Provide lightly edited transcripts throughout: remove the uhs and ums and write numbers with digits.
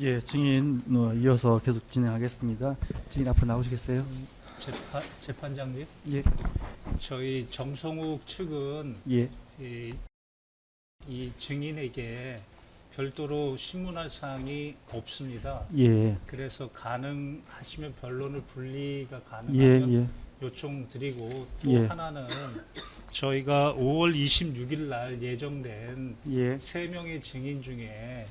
예, 증인 이어서 계속 진행하겠습니다. 증인 앞으로 나오시겠어요? 재판장님, 예, 저희 정성욱 측은 예, 이 증인에게 별도로 신문할 사항이 없습니다. 예, 그래서 가능하시면 변론을 분리가 예, 가능하면 예, 요청드리고 또 예. 하나는 저희가 5월 26일 날 예정된 예, 3명의 증인 중에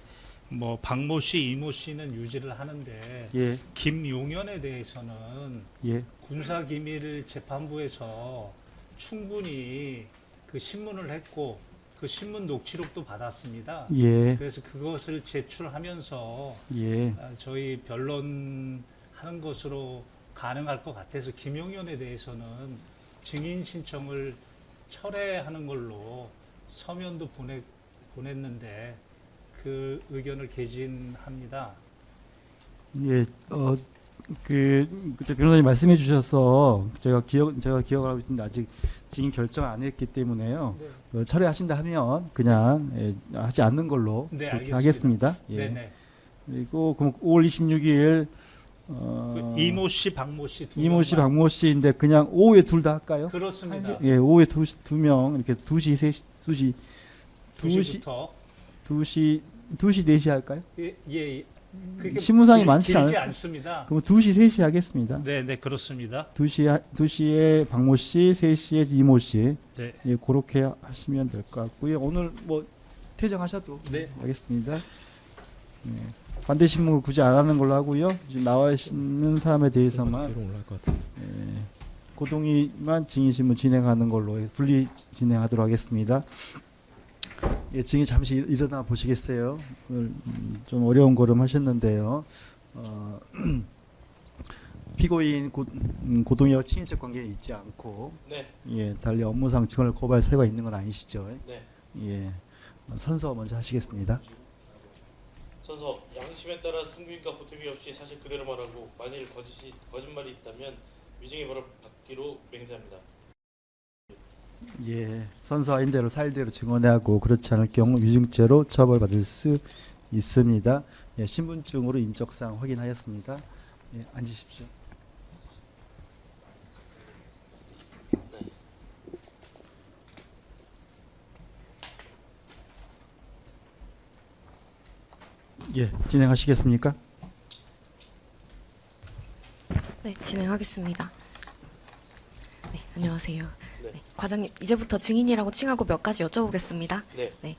뭐 박모 씨, 이모 씨는 유지를 하는데 예, 김용현에 대해서는 예, 군사기밀 재판부에서 충분히 그 신문을 했고 그 신문 녹취록도 받았습니다. 예, 그래서 그것을 제출하면서 예, 저희 변론하는 것으로 가능할 것 같아서 김용현에 대해서는 증인 신청을 철회하는 걸로 서면도 보냈는데 그 의견을 개진합니다. 예. 그때 변호사님 말씀해 주셔서 제가 기억을 하고 있는데 아직 증인 결정 안 했기 때문에요. 네. 철회하신다 하면 그냥 하지 않는 걸로 네, 그렇게 알겠습니다. 하겠습니다. 예. 네네. 그리고 그럼 5월 26일 그 이모 씨, 박모 씨 두 이모 씨, 명만. 박모 씨인데 그냥 오후에 둘 다 할까요? 그렇습니다. 예, 오후에 두 명 이렇게 2시, 3시, 2시, 2시부터 2시, 4시 할까요? 예. 그렇게 신문상이 많지 길지 않을 않습니다. 그럼 2시, 3시 하겠습니다. 네, 그렇습니다. 2시에 박모 씨, 3시에 이모 씨. 네. 예, 그렇게 하시면 될 것 같고요. 오늘 뭐 퇴정하셔도 네. 하겠습니다. 예. 반대 신문 굳이 안 하는 걸로 하고요. 지금 나와 있는 사람에 대해서만 올라갈 것 같아. 고동이만 증인 신문 진행하는 걸로 분리 진행하도록 하겠습니다. 예, 증인 잠시 일어나 보시겠어요? 오늘 좀 어려운 걸음 하셨는데요. 피고인 고동이와 친인척 관계에 있지 않고, 네. 예, 달리 업무상 증언을 고발 사유가 있는 건 아니시죠? 네. 예, 선서 먼저 하시겠습니다. 선서 양심에 따라 승부인과 보탬이 없이 사실 그대로 말하고 만일 거짓말이 있다면 위증의 벌을 받기로 맹세합니다. 예, 선서인 대로 사일대로 증언하고 그렇지 않을 경우 위증죄로 처벌받을 수 있습니다. 예, 신분증으로 인적사항 확인하였습니다. 예, 앉으십시오. 예, 진행하시겠습니까? 네, 진행하겠습니다. 네, 안녕하세요. 네. 네, 과장님, 이제부터 증인이라고 칭하고 몇 가지 여쭤보겠습니다. 네.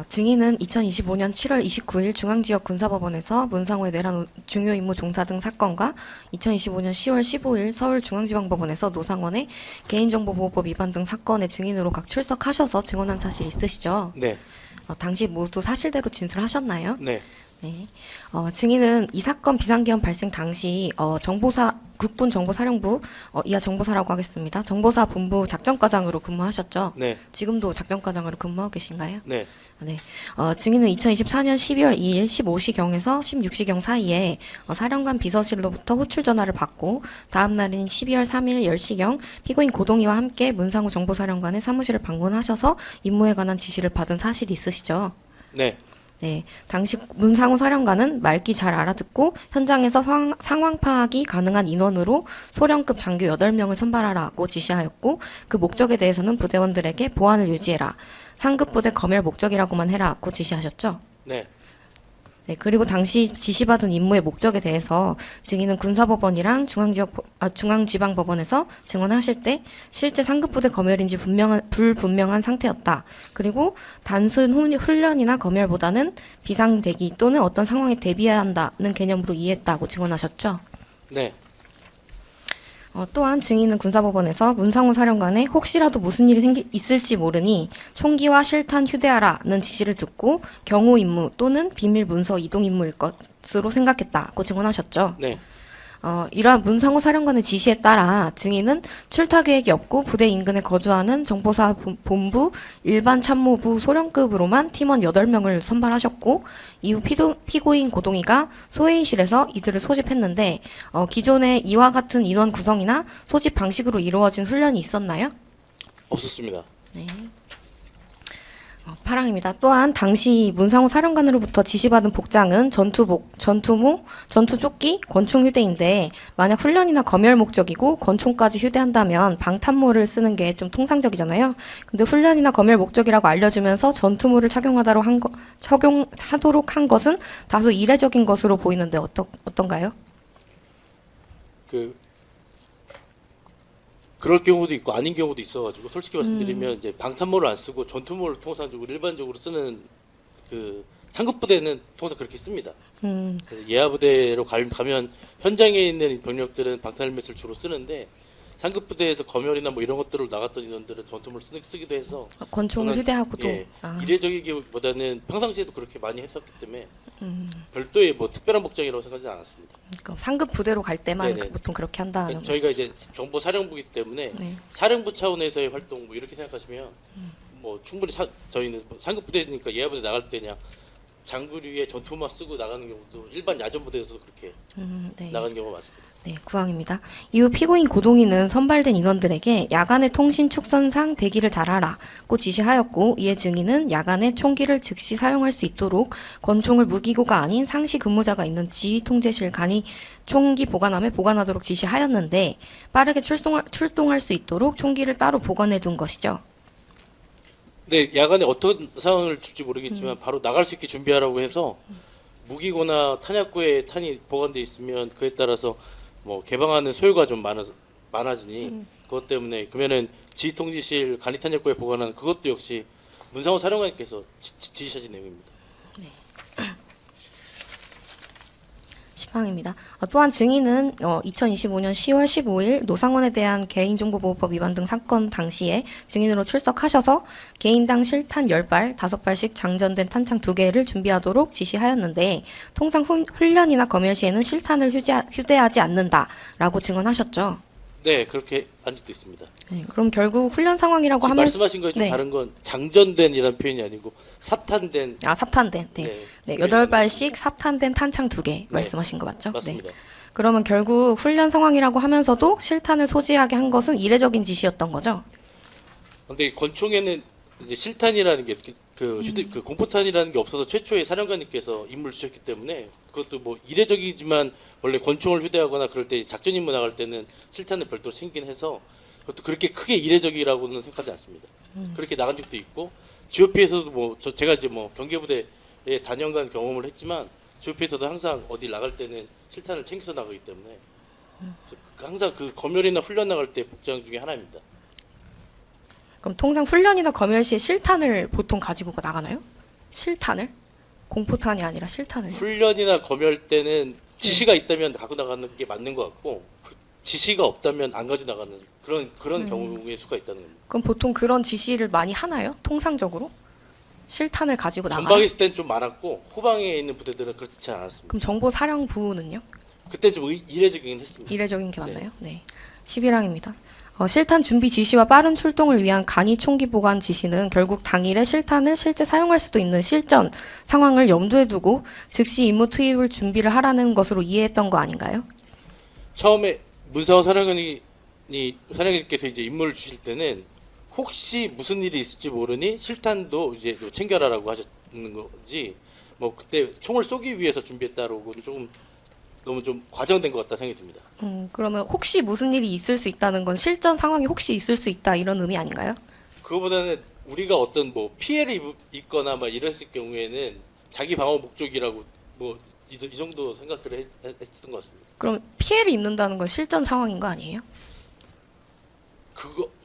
증인은 2025년 7월 29일 중앙지역군사법원에서 문상호의 내란 중요 임무 종사 등 사건과 2025년 10월 15일 서울중앙지방법원에서 노상원의 개인정보보호법 위반 등 사건의 증인으로 각 출석하셔서 증언한 사실 있으시죠? 네. 당시 모두 사실대로 진술하셨나요? 네. 네. 증인은 이 사건 비상계엄 발생 당시 국군 정보사령부 이하 정보사라고 하겠습니다. 정보사 본부 작전과장으로 근무하셨죠? 네. 지금도 작전과장으로 근무하고 계신가요? 네. 네. 증인은 2024년 12월 2일 15시경에서 16시경 사이에 사령관 비서실로부터 호출 전화를 받고 다음 날인 12월 3일 10시경 피고인 고동희와 함께 문상호 정보사령관의 사무실을 방문하셔서 임무에 관한 지시를 받은 사실이 있으시죠? 네. 네, 당시 문상호 사령관은 말귀 잘 알아듣고 현장에서 상황 파악이 가능한 인원으로 소령급 장교 8명을 선발하라고 지시하였고 그 목적에 대해서는 부대원들에게 보안을 유지해라. 상급 부대 검열 목적이라고만 해라고 지시하셨죠. 네. 네, 그리고 당시 지시받은 임무의 목적에 대해서 증인은 군사법원이랑 중앙지방법원에서 증언하실 때 실제 상급부대 검열인지 불분명한 상태였다. 그리고 단순 훈련이나 검열보다는 비상대기 또는 어떤 상황에 대비해야 한다는 개념으로 이해했다고 증언하셨죠. 네. 또한 증인은 군사법원에서 문상훈 사령관의 혹시라도 무슨 일이 있을지 모르니 총기와 실탄 휴대하라는 지시를 듣고 경호 임무 또는 비밀 문서 이동 임무일 것으로 생각했다고 증언하셨죠. 네. 이러한 문상호 사령관의 지시에 따라 증인은 출타 계획이 없고 부대 인근에 거주하는 정보사 본부 일반 참모부 소령급으로만 팀원 8명을 선발하셨고 이후 피고인 고동희가 소회의실에서 이들을 소집했는데 기존에 이와 같은 인원 구성이나 소집 방식으로 이루어진 훈련이 있었나요? 없었습니다. 네. 파랑입니다. 또한 당시 문상호 사령관으로부터 지시받은 복장은 전투복, 전투모, 전투조끼, 권총 휴대인데 만약 훈련이나 검열 목적이고 권총까지 휴대한다면 방탄모를 쓰는 게 좀 통상적이잖아요. 근데 훈련이나 검열 목적이라고 알려주면서 전투모를 착용하도록 한 것은 다소 이례적인 것으로 보이는데 어떤가요? 그럴 경우도 있고 아닌 경우도 있어가지고 솔직히 말씀드리면 이제 방탄모를 안 쓰고 전투모를 통상적으로 일반적으로 쓰는 그 상급 부대는 통상 그렇게 씁니다. 그래서 예하 부대로 가면 현장에 있는 병력들은 방탄 헬멧을 주로 쓰는데 상급 부대에서 검열이나 뭐 이런 것들을 나갔던 인원들은 전투모를 쓰기도 해서 권총을 저는, 휴대하고도 예, 이례적이기보다는 평상시에도 그렇게 많이 했었기 때문에 별도의 뭐 특별한 복장이라고 생각하지 않았습니다. 그러니까 상급 부대로 갈 때만 네네. 보통 그렇게 한다는 거죠. 저희가 이제 정보 사령부이기 때문에 네. 사령부 차원에서의 활동 뭐 이렇게 생각하시면 뭐 충분히 저희는 뭐 상급 부대니까 예하 부대 나갈 때 그냥 장구류에 전투마 쓰고 나가는 경우도 일반 야전 부대에서도 그렇게 네. 나가는 경우가 많습니다. 네, 구항입니다. 이후 피고인 고동희는 선발된 인원들에게 야간의 통신 축선상 대기를 잘하라고 지시하였고, 이에 증인은 야간에 총기를 즉시 사용할 수 있도록 권총을 무기고가 아닌 상시 근무자가 있는 지휘 통제실 간이 총기 보관함에 보관하도록 지시하였는데 빠르게 출동할 수 있도록 총기를 따로 보관해 둔 것이죠. 네, 야간에 어떤 상황을 줄지 모르겠지만 바로 나갈 수 있게 준비하라고 해서 무기고나 탄약고에 탄이 보관돼 있으면 그에 따라서 뭐 개방하는 소요가 좀 많아지니 그것 때문에 그러면은 지휘통제실 간이탄약고에 보관하는 그것도 역시 문상호 사령관님께서 지시하신 내용입니다. 시방입니다. 또한 증인은 2025년 10월 15일 노상원에 대한 개인정보보호법 위반 등 사건 당시에 증인으로 출석하셔서 개인당 실탄 10발, 5발씩 장전된 탄창 2개를 준비하도록 지시하였는데 통상 훈련이나 검열 시에는 실탄을 휴대하지 않는다라고 증언하셨죠. 네, 그렇게 한 적도 있습니다. 네, 그럼 결국 훈련 상황이라고 지금 하면 말씀하신 것이 좀 네. 다른 건 장전된이라는 표현이 아니고 삽탄된. 삽탄된. 네. 네, 8발씩 삽탄된 탄창 2개 말씀하신 거 맞죠? 맞습니다. 네. 그러면 결국 훈련 상황이라고 하면서도 실탄을 소지하게 한 것은 이례적인 지시였던 거죠? 근데 권총에는 이제 실탄이라는 게 그 공포탄이라는 게 없어서 최초에 사령관님께서 임무를 주셨기 때문에 그것도 뭐 이례적이지만 원래 권총을 휴대하거나 그럴 때 작전 임무 나갈 때는 실탄을 별도로 챙긴 해서 그것도 그렇게 크게 이례적이라고는 생각하지 않습니다. 그렇게 나간 적도 있고 GOP에서도 뭐 제가 이제 뭐 경계부대에 단연간 경험을 했지만 GOP에서도 항상 어디 나갈 때는 실탄을 챙겨서 나가기 때문에 항상 그 검열이나 훈련 나갈 때 복장 중에 하나입니다. 그럼 통상 훈련이나 검열 시에 실탄을 보통 가지고 나가나요? 실탄을? 공포탄이 아니라 실탄을. 훈련이나 검열 때는 지시가 있다면 갖고 나가는 게 맞는 것 같고 지시가 없다면 안 가져 나가는 그런 경우의 수가 있다는 겁니다. 그럼 보통 그런 지시를 많이 하나요? 통상적으로? 실탄을 가지고 나가나요? 전방에 있을 때는 좀 많았고 후방에 있는 부대들은 그렇지 않았습니다. 그럼 정보사령부는요? 그때 좀 이례적이긴 했습니다. 이례적인 게 맞나요? 네. 11항입니다. 실탄 준비 지시와 빠른 출동을 위한 간이 총기 보관 지시는 결국 당일에 실탄을 실제 사용할 수도 있는 실전 상황을 염두에 두고 즉시 임무 투입을 준비를 하라는 것으로 이해했던 거 아닌가요? 처음에 문상호 사령관님께서 이제 임무를 주실 때는 혹시 무슨 일이 있을지 모르니 실탄도 이제 챙겨라라고 하셨는 거지 뭐 그때 총을 쏘기 위해서 준비했다라고는 조금 너무 좀 과장된 것 같다 생각이 듭니다. 그러면 혹시 무슨 일이 있을 수 있다는 건 실전 상황이 혹시 있을 수 있다 이런 의미 아닌가요? 그거보다는 우리가 어떤 뭐 피해를 입거나 막 이랬을 경우에는 자기 방어 목적이라고 뭐 이 정도 생각을 했던 것 같습니다. 그럼 피해를 입는다는 건 실전 상황인 거 아니에요?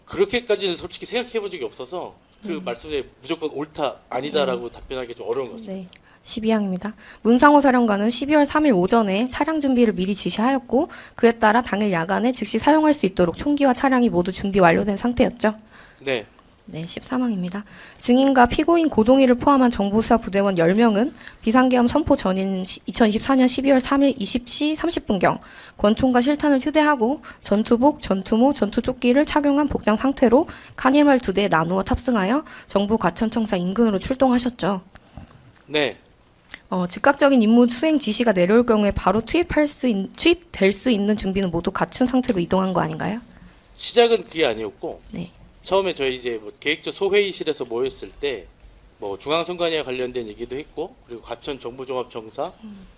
그렇게까지는 솔직히 생각해 본 적이 없어서 그 말씀에 무조건 옳다 아니다라고 답변하기 좀 어려운 것 같습니다. 네. 12항입니다. 문상호 사령관은 12월 3일 오전에 차량 준비를 미리 지시하였고 그에 따라 당일 야간에 즉시 사용할 수 있도록 총기와 차량이 모두 준비 완료된 상태였죠. 네. 네, 13항입니다. 증인과 피고인 고동희를 포함한 정보사 부대원 10명은 비상계엄 선포 전인 2024년 12월 3일 20시 30분경 권총과 실탄을 휴대하고 전투복, 전투모, 전투조끼를 착용한 복장 상태로 카니발 2대에 나누어 탑승하여 정부 과천청사 인근으로 출동하셨죠. 네. 즉각적인 임무 수행 지시가 내려올 경우에 바로 투입될 수 있는 준비는 모두 갖춘 상태로 이동한 거 아닌가요? 시작은 그게 아니었고 네. 처음에 저희 이제 뭐 계획적 소회의실에서 모였을 때 뭐 중앙선관위와 관련된 얘기도 했고 그리고 과천 정보종합청사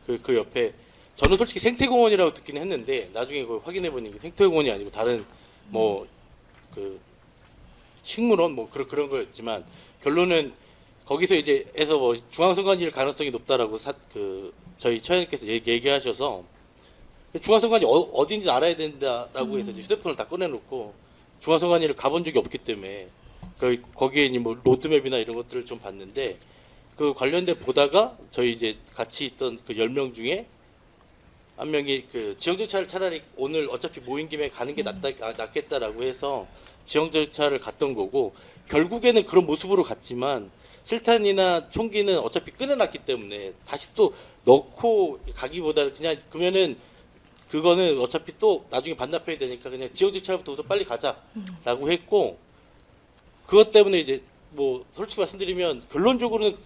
그 옆에 저는 솔직히 생태공원이라고 듣긴 했는데 나중에 그걸 확인해 보니 생태공원이 아니고 다른 뭐 그 식물원 뭐 그런 거였지만 결론은 거기서 이제 해서 뭐 중앙선관위일 가능성이 높다라고 저희 차장님께서 얘기하셔서 중앙선관위 어딘지 알아야 된다라고 해서 이제 휴대폰을 다 꺼내놓고 중앙선관위를 가본 적이 없기 때문에 거기에 뭐 로드맵이나 이런 것들을 좀 봤는데 그 관련된 보다가 저희 이제 같이 있던 그 10명 중에 한 명이 그 지형정찰을 차라리 오늘 어차피 모인 김에 가는 게 낫겠다라고 해서 지형정찰을 갔던 거고 결국에는 그런 모습으로 갔지만 실탄이나 총기는 어차피 끊어놨기 때문에 다시 또 넣고 가기보다는 그냥 그러면은 그거는 어차피 또 나중에 반납해야 되니까 그냥 지형정찰부터 우선 빨리 가자라고 했고 그것 때문에 이제 뭐 솔직히 말씀드리면 결론적으로는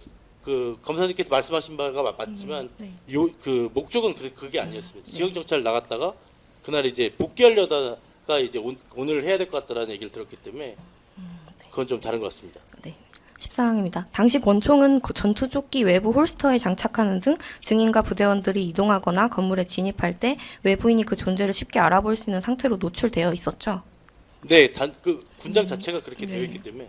그 검사님께서 말씀하신 바가 맞지만 네. 그 목적은 그게 아니었습니다. 지형정찰 나갔다가 그날 이제 복귀하려다가 이제 오늘 해야 될 것 같다라는 얘기를 들었기 때문에 그건 좀 다른 것 같습니다. 네. 14항입니다. 당시 권총은 전투조끼 외부 홀스터에 장착하는 등 증인과 부대원들이 이동하거나 건물에 진입할 때 외부인이 그 존재를 쉽게 알아볼 수 있는 상태로 노출되어 있었죠. 네, 그 군장 자체가 그렇게 되어 네. 있기 때문에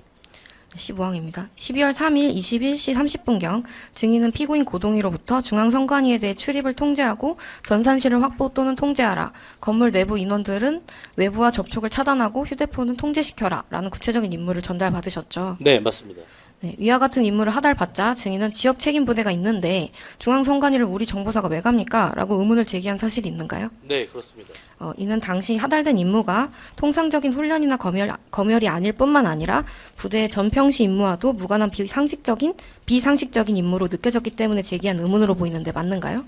15항입니다. 12월 3일 21시 30분경 증인은 피고인 고동희로부터 중앙선관위에 대해 출입을 통제하고 전산실을 확보 또는 통제하라. 건물 내부 인원들은 외부와 접촉을 차단하고 휴대폰은 통제시켜라. 라는 구체적인 임무를 전달받으셨죠. 네, 맞습니다. 네, 위와 같은 임무를 하달받자 증인은 지역 책임 부대가 있는데 중앙선관위를 우리 정보사가 왜 갑니까? 라고 의문을 제기한 사실이 있는가요? 네, 그렇습니다. 이는 당시 하달된 임무가 통상적인 훈련이나 검열이 아닐 뿐만 아니라 부대의 전평시 임무와도 무관한 비상식적인 임무로 느껴졌기 때문에 제기한 의문으로 보이는데 맞는가요?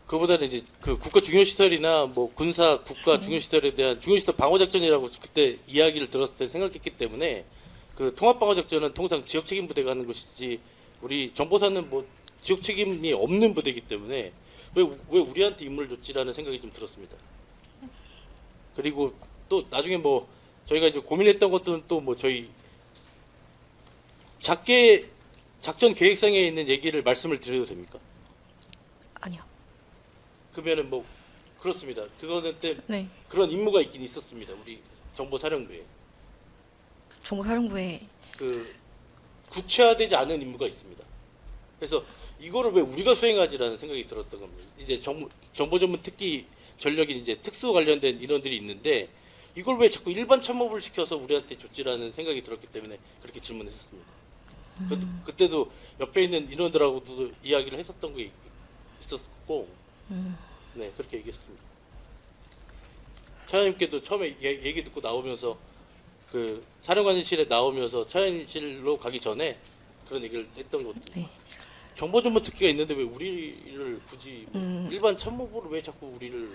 그보다는 이제 그 국가 중요시설이나 뭐 군사 국가 중요시설에 대한 중요시설 방어작전이라고 그때 이야기를 들었을 때 생각했기 때문에 그 통합방어작전은 통상 지역책임 부대가 하는 것이지 우리 정보사는 뭐 지역책임이 없는 부대이기 때문에 왜 우리한테 임무를 줬지라는 생각이 좀 들었습니다. 그리고 또 나중에 뭐 저희가 이제 고민했던 것들은 또 뭐 저희 작게 작전 계획상에 있는 얘기를 말씀을 드려도 됩니까? 아니요. 그러면은 뭐 그렇습니다. 그거는 때 네. 그런 임무가 있긴 있었습니다. 우리 정보사령부에 정보사령부에 그 구체화되지 않은 임무가 있습니다. 그래서 이거를 왜 우리가 수행하지라는 생각이 들었던 겁니다. 이제 정보 전문 특기 전력인 이제 특수 관련된 인원들이 있는데 이걸 왜 자꾸 일반 참모를 시켜서 우리한테 줬지라는 생각이 들었기 때문에 그렇게 질문했었습니다. 그때도 옆에 있는 인원들하고도 이야기를 했었던 게 있었고, 네 그렇게 얘기했습니다. 차장님께도 처음에 얘기 듣고 나오면서 그 사령관실에 나오면서 차장실로 가기 전에 그런 얘기를 했던 것도. 네. 정보 전문 특기가 있는데 왜 우리를 굳이 일반 참모부를 왜 자꾸 우리를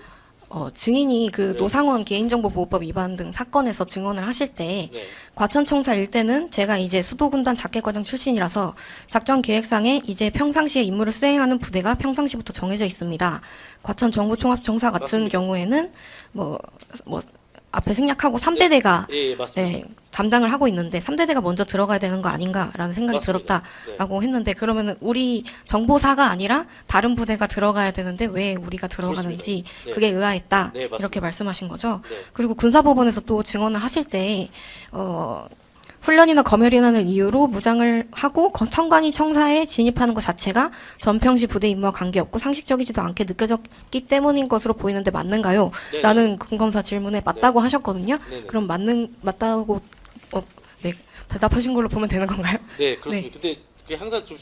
증인이 그 네. 노상원 개인정보보호법 위반 등 사건에서 증언을 하실 때 네. 과천청사 일대는 제가 이제 수도군단 작계과장 출신이라서 작전 계획상에 이제 평상시에 임무를 수행하는 부대가 평상시부터 정해져 있습니다. 과천 정보총합청사 같은 맞습니다. 경우에는 뭐 앞에 생략하고 3대대가 예, 맞습니다. 네, 담당을 하고 있는데 3대대가 먼저 들어가야 되는 거 아닌가라는 생각이 맞습니다. 들었다라고 했는데 그러면은 우리 정보사가 아니라 다른 부대가 들어가야 되는데 왜 우리가 들어가는지 네. 그게 의아했다 네, 맞습니다. 이렇게 말씀하신 거죠. 네. 그리고 군사법원에서 또 증언을 하실 때 훈련이나 검열이라는 이유로 무장을 하고 선관위 청사에 진입하는 것 자체가 전평시 부대 임무와 관계없고 상식적이지도 않게 느껴졌기 때문인 것으로 보이는데 맞는가요? 네네. 라는 군검사 질문에 맞다고 하셨거든요. 네네. 그럼 맞다고 네, 대답하신 걸로 보면 되는 건가요? 네, 그렇습니다. 근데 그게 항상 좀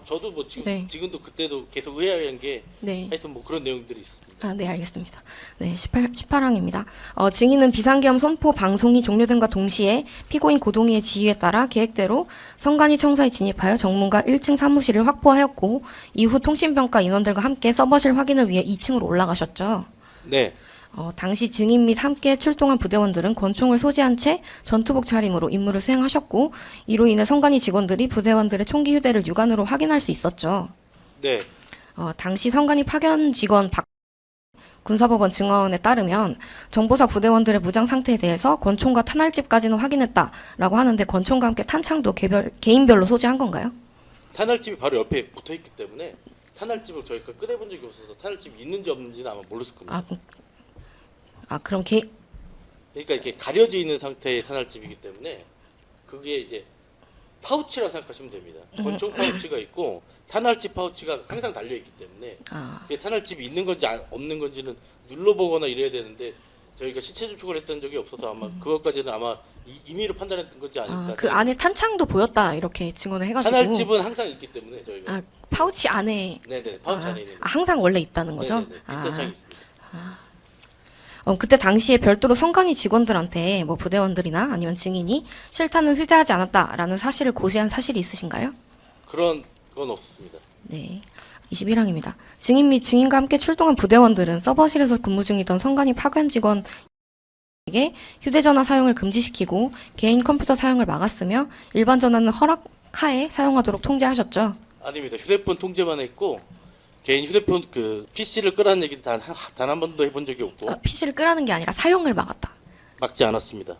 저도 뭐 네. 지금도 그때도 계속 의아한 게 네. 하여튼 뭐 그런 내용들이 있습니다. 아, 네, 알겠습니다. 네, 18항입니다. 증인은 비상계엄 선포 방송이 종료된과 동시에 피고인 고동희의 지휘에 따라 계획대로 선관위 청사에 진입하여 정문과 1층 사무실을 확보하였고 이후 통신병과 인원들과 함께 서버실 확인을 위해 2층으로 올라가셨죠. 네. 당시 증인 및 함께 출동한 부대원들은 권총을 소지한 채 전투복 차림으로 임무를 수행하셨고 이로 인해 선관위 직원들이 부대원들의 총기 휴대를 육안으로 확인할 수 있었죠. 네. 당시 선관위 파견 직원 군사법원 증언에 따르면 정보사 부대원들의 무장 상태에 대해서 권총과 탄알집까지는 확인했다라고 하는데 권총과 함께 탄창도 개인별로 소지한 건가요? 탄알집이 바로 옆에 붙어 있기 때문에 탄알집을 저희가 꺼내본 적이 없어서 탄알집이 있는지 없는지는 아마 모르실 겁니다. 그럼 그러니까 이렇게 가려져 있는 상태의 탄알집이기 때문에 그게 이제 파우치라 생각하시면 됩니다. 권총 파우치가 있고 탄알집 파우치가 항상 달려 있기 때문에 그게 탄알집이 있는 건지 없는 건지는 눌러보거나 이래야 되는데 저희가 시체 추측을 했던 적이 없어서 아마 그것까지는 아마 임의로 판단했던 건지 아닐까. 그 안에 탄창도 보였다 이렇게 증언을 해가지고. 탄알집은 항상 있기 때문에 저희가. 파우치 안에. 네네 파우치 안에 있는. 항상 원래 있다는 거죠? 네네네. 탄창이 있습니다. 그때 당시에 별도로 선관위 직원들한테 뭐 부대원들이나 아니면 증인이 실탄은 휴대하지 않았다라는 사실을 고시한 사실이 있으신가요? 그런 건 없었습니다. 네. 21항입니다. 증인 및 증인과 함께 출동한 부대원들은 서버실에서 근무 중이던 선관위 파견 직원에게 휴대전화 사용을 금지시키고 개인 컴퓨터 사용을 막았으며 일반 전화는 허락하에 사용하도록 통제하셨죠? 아닙니다. 휴대폰 통제만 했고 개인 휴대폰 그 PC를 끄라는 얘기는 단 한 번도 해본 적이 없고 PC를 끄라는 게 아니라 사용을 막았다. 막지 않았습니다.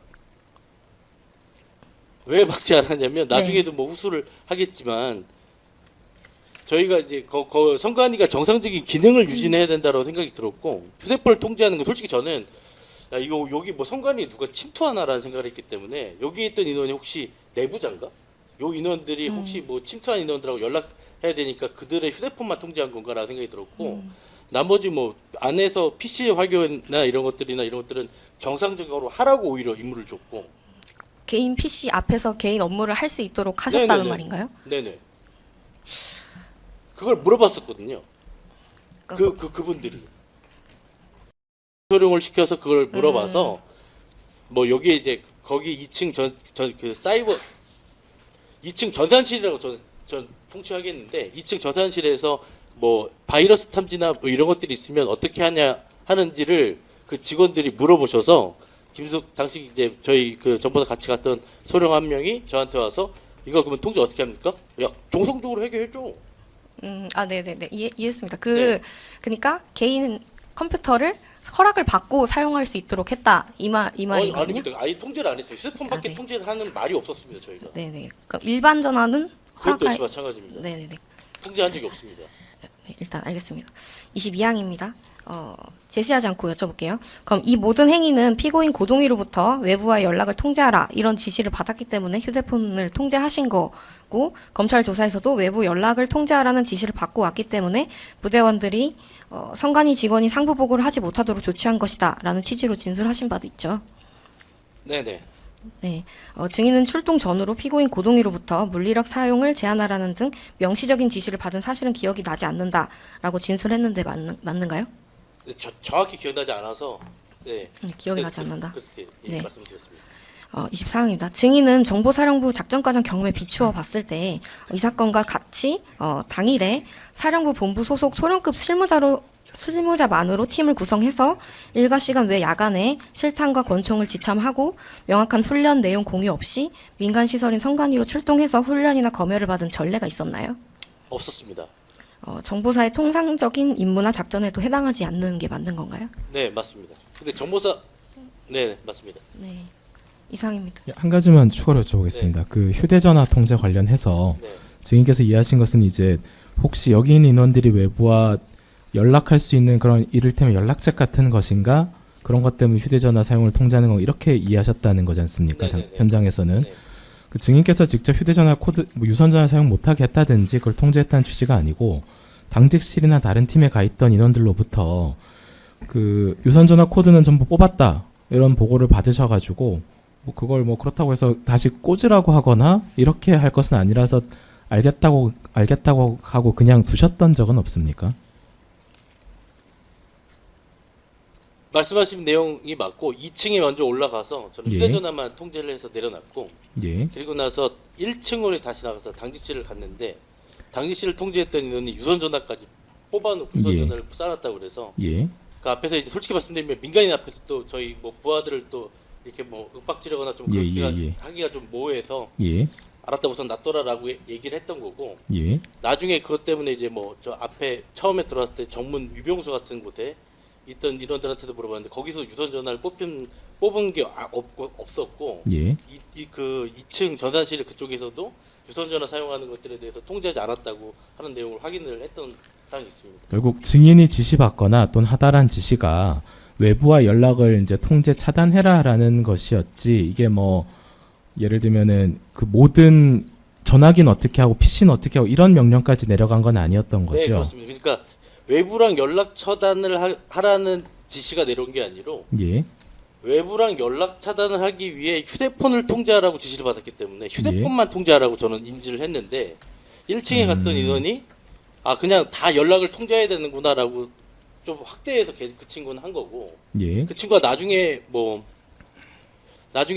왜 막지 않았냐면 나중에도 뭐 후수를 하겠지만 저희가 이제 선관위가 정상적인 기능을 유지해야 된다고 생각이 들었고 휴대폰을 통제하는 건 솔직히 저는 야 이거 여기 뭐 선관위 누가 침투하나라는 생각을 했기 때문에 여기에 있던 인원이 혹시 내부자인가? 요 인원들이 혹시 뭐 침투한 인원들하고 연락해야 되니까 그들의 휴대폰만 통제한 건가라는 생각이 들었고 나머지 뭐 안에서 PC 확인이나 이런 것들은 정상적으로 하라고 오히려 임무를 줬고 개인 PC 앞에서 개인 업무를 할 수 있도록 하셨다는 네네네. 말인가요? 네네. 그걸 물어봤었거든요. 그분들이 소룡을 시켜서 그걸 물어봐서 뭐 여기에 이제 거기 2층 그 사이버 2층 전산실이라고 전 통칭하겠는데 2층 전산실에서 뭐 바이러스 탐지나 뭐 이런 것들이 있으면 어떻게 하냐 하는지를 그 직원들이 물어보셔서 김숙 당시 이제 저희 그 정보사 같이 갔던 소령 한 명이 저한테 와서 이거 그러면 통제 어떻게 합니까? 야 정성적으로 해결해줘. 네네네 이해했습니다. 네. 그러니까 개인 컴퓨터를 허락을 받고 사용할 수 있도록 했다 이 말이거든요. 아닙니다. 아예 통제를 안 했어요. 휴대폰밖에 네. 통제를 하는 말이 없었습니다. 저희가. 네네. 그럼 일반 전화는 그것도 역시 허락할. 마찬가지입니다. 네네네. 통제한 적이 없습니다. 네, 일단 알겠습니다. 22항입니다. 제시하지 않고 여쭤볼게요. 그럼 이 모든 행위는 피고인 고동희로부터 외부와의 연락을 통제하라 이런 지시를 받았기 때문에 휴대폰을 통제하신 거고 검찰 조사에서도 외부 연락을 통제하라는 지시를 받고 왔기 때문에 부대원들이 선관위 직원이 상부 보고를 하지 못하도록 조치한 것이다라는 취지로 진술하신 바도 있죠. 네네. 네, 증인은 출동 전후로 피고인 고동희로부터 물리력 사용을 제한하라는 등 명시적인 지시를 받은 사실은 기억이 나지 않는다라고 진술했는데 맞는가요? 정확히 기억나지 않아서 네. 기억이 나지 않는다. 그렇게 네. 말씀드렸습니다. 24항입니다. 증인은 정보사령부 작전과정 경험에 비추어 봤을 때 이 사건과 같이 당일에 사령부 본부 소속 소령급 실무자만으로 팀을 구성해서 일과 시간 외 야간에 실탄과 권총을 지참하고 명확한 훈련 내용 공유 없이 민간 시설인 선관위로 출동해서 훈련이나 검열을 받은 전례가 있었나요? 없었습니다. 정보사의 통상적인 임무나 작전에도 해당하지 않는 게 맞는 건가요? 네 맞습니다. 근데 정보사 네 맞습니다. 네, 이상입니다. 한 가지만 추가로 여쭤보겠습니다. 그 휴대전화 통제 관련해서 네. 증인께서 이해하신 것은 이제 혹시 여기 있는 인원들이 외부와 연락할 수 있는 그런 이를테면 연락책 같은 것인가 그런 것 때문에 휴대전화 사용을 통제하는 거 이렇게 이해하셨다는 거지 않습니까? 네네네. 현장에서는 네. 그 증인께서 직접 휴대전화 코드 뭐 유선전화 사용 못하게 했다든지 그걸 통제했다는 취지가 아니고 당직실이나 다른 팀에 가 있던 인원들로부터 그 유선전화 코드는 전부 뽑았다 이런 보고를 받으셔가지고 뭐 그걸 뭐 그렇다고 해서 다시 꽂으라고 하거나 이렇게 할 것은 아니라서 알겠다고 하고 그냥 두셨던 적은 없습니까? 말씀하신 내용이 맞고 2층에 먼저 올라가서 저는 예. 휴대전화만 통제를 해서 내려놨고 예, 그리고 나서 1층으로 다시 나가서 당직실을 갔는데 당직실을 통제했던 인원이 유선전화까지 뽑아놓고 유선전화를 쌓았다고 그래서 예, 그 앞에서 이제 솔직히 말씀드리면 민간인 앞에서 또 저희 뭐 부하들을 또 이렇게 뭐 윽박지르거나 좀 예, 그렇기가 예, 예. 하기가 좀 모호해서 예, 알았다 우선 놔둬라라고 얘기를 했던 거고 예, 나중에 그것 때문에 이제 뭐 저 앞에 처음에 들어왔을 때 정문 유병수 같은 곳에 있던 인원들한테도 물어봤는데 거기서 유선 전화를 뽑은 게 없었고 예. 그 2층 전산실 그쪽에서도 유선 전화 사용하는 것들에 대해서 통제하지 않았다고 하는 내용을 확인을 했던 사항이 있습니다. 결국 증인이 지시받거나 또는 하달한 지시가 외부와 연락을 이제 통제 차단해라라는 것이었지. 이게 뭐 예를 들면은 그 모든 전화기는 어떻게 하고 PC는 어떻게 하고 이런 명령까지 내려간 건 아니었던 거죠. 네, 그렇습니다. 그러니까 외부랑 연락 차단을 하라는 지시가 내려온 게 아니라 예. 외부랑 연락 차단을 하기 위해 휴대폰을 통제하라고 지시를 받았기 때문에 휴대폰만 통제하라고 저는 인지를 했는데 1층에 갔던 인원이 그냥 다 연락을 통제해야 되는구나라고 좀 확대해서 그 친구는 한 거고 예. 그 친구가 나중에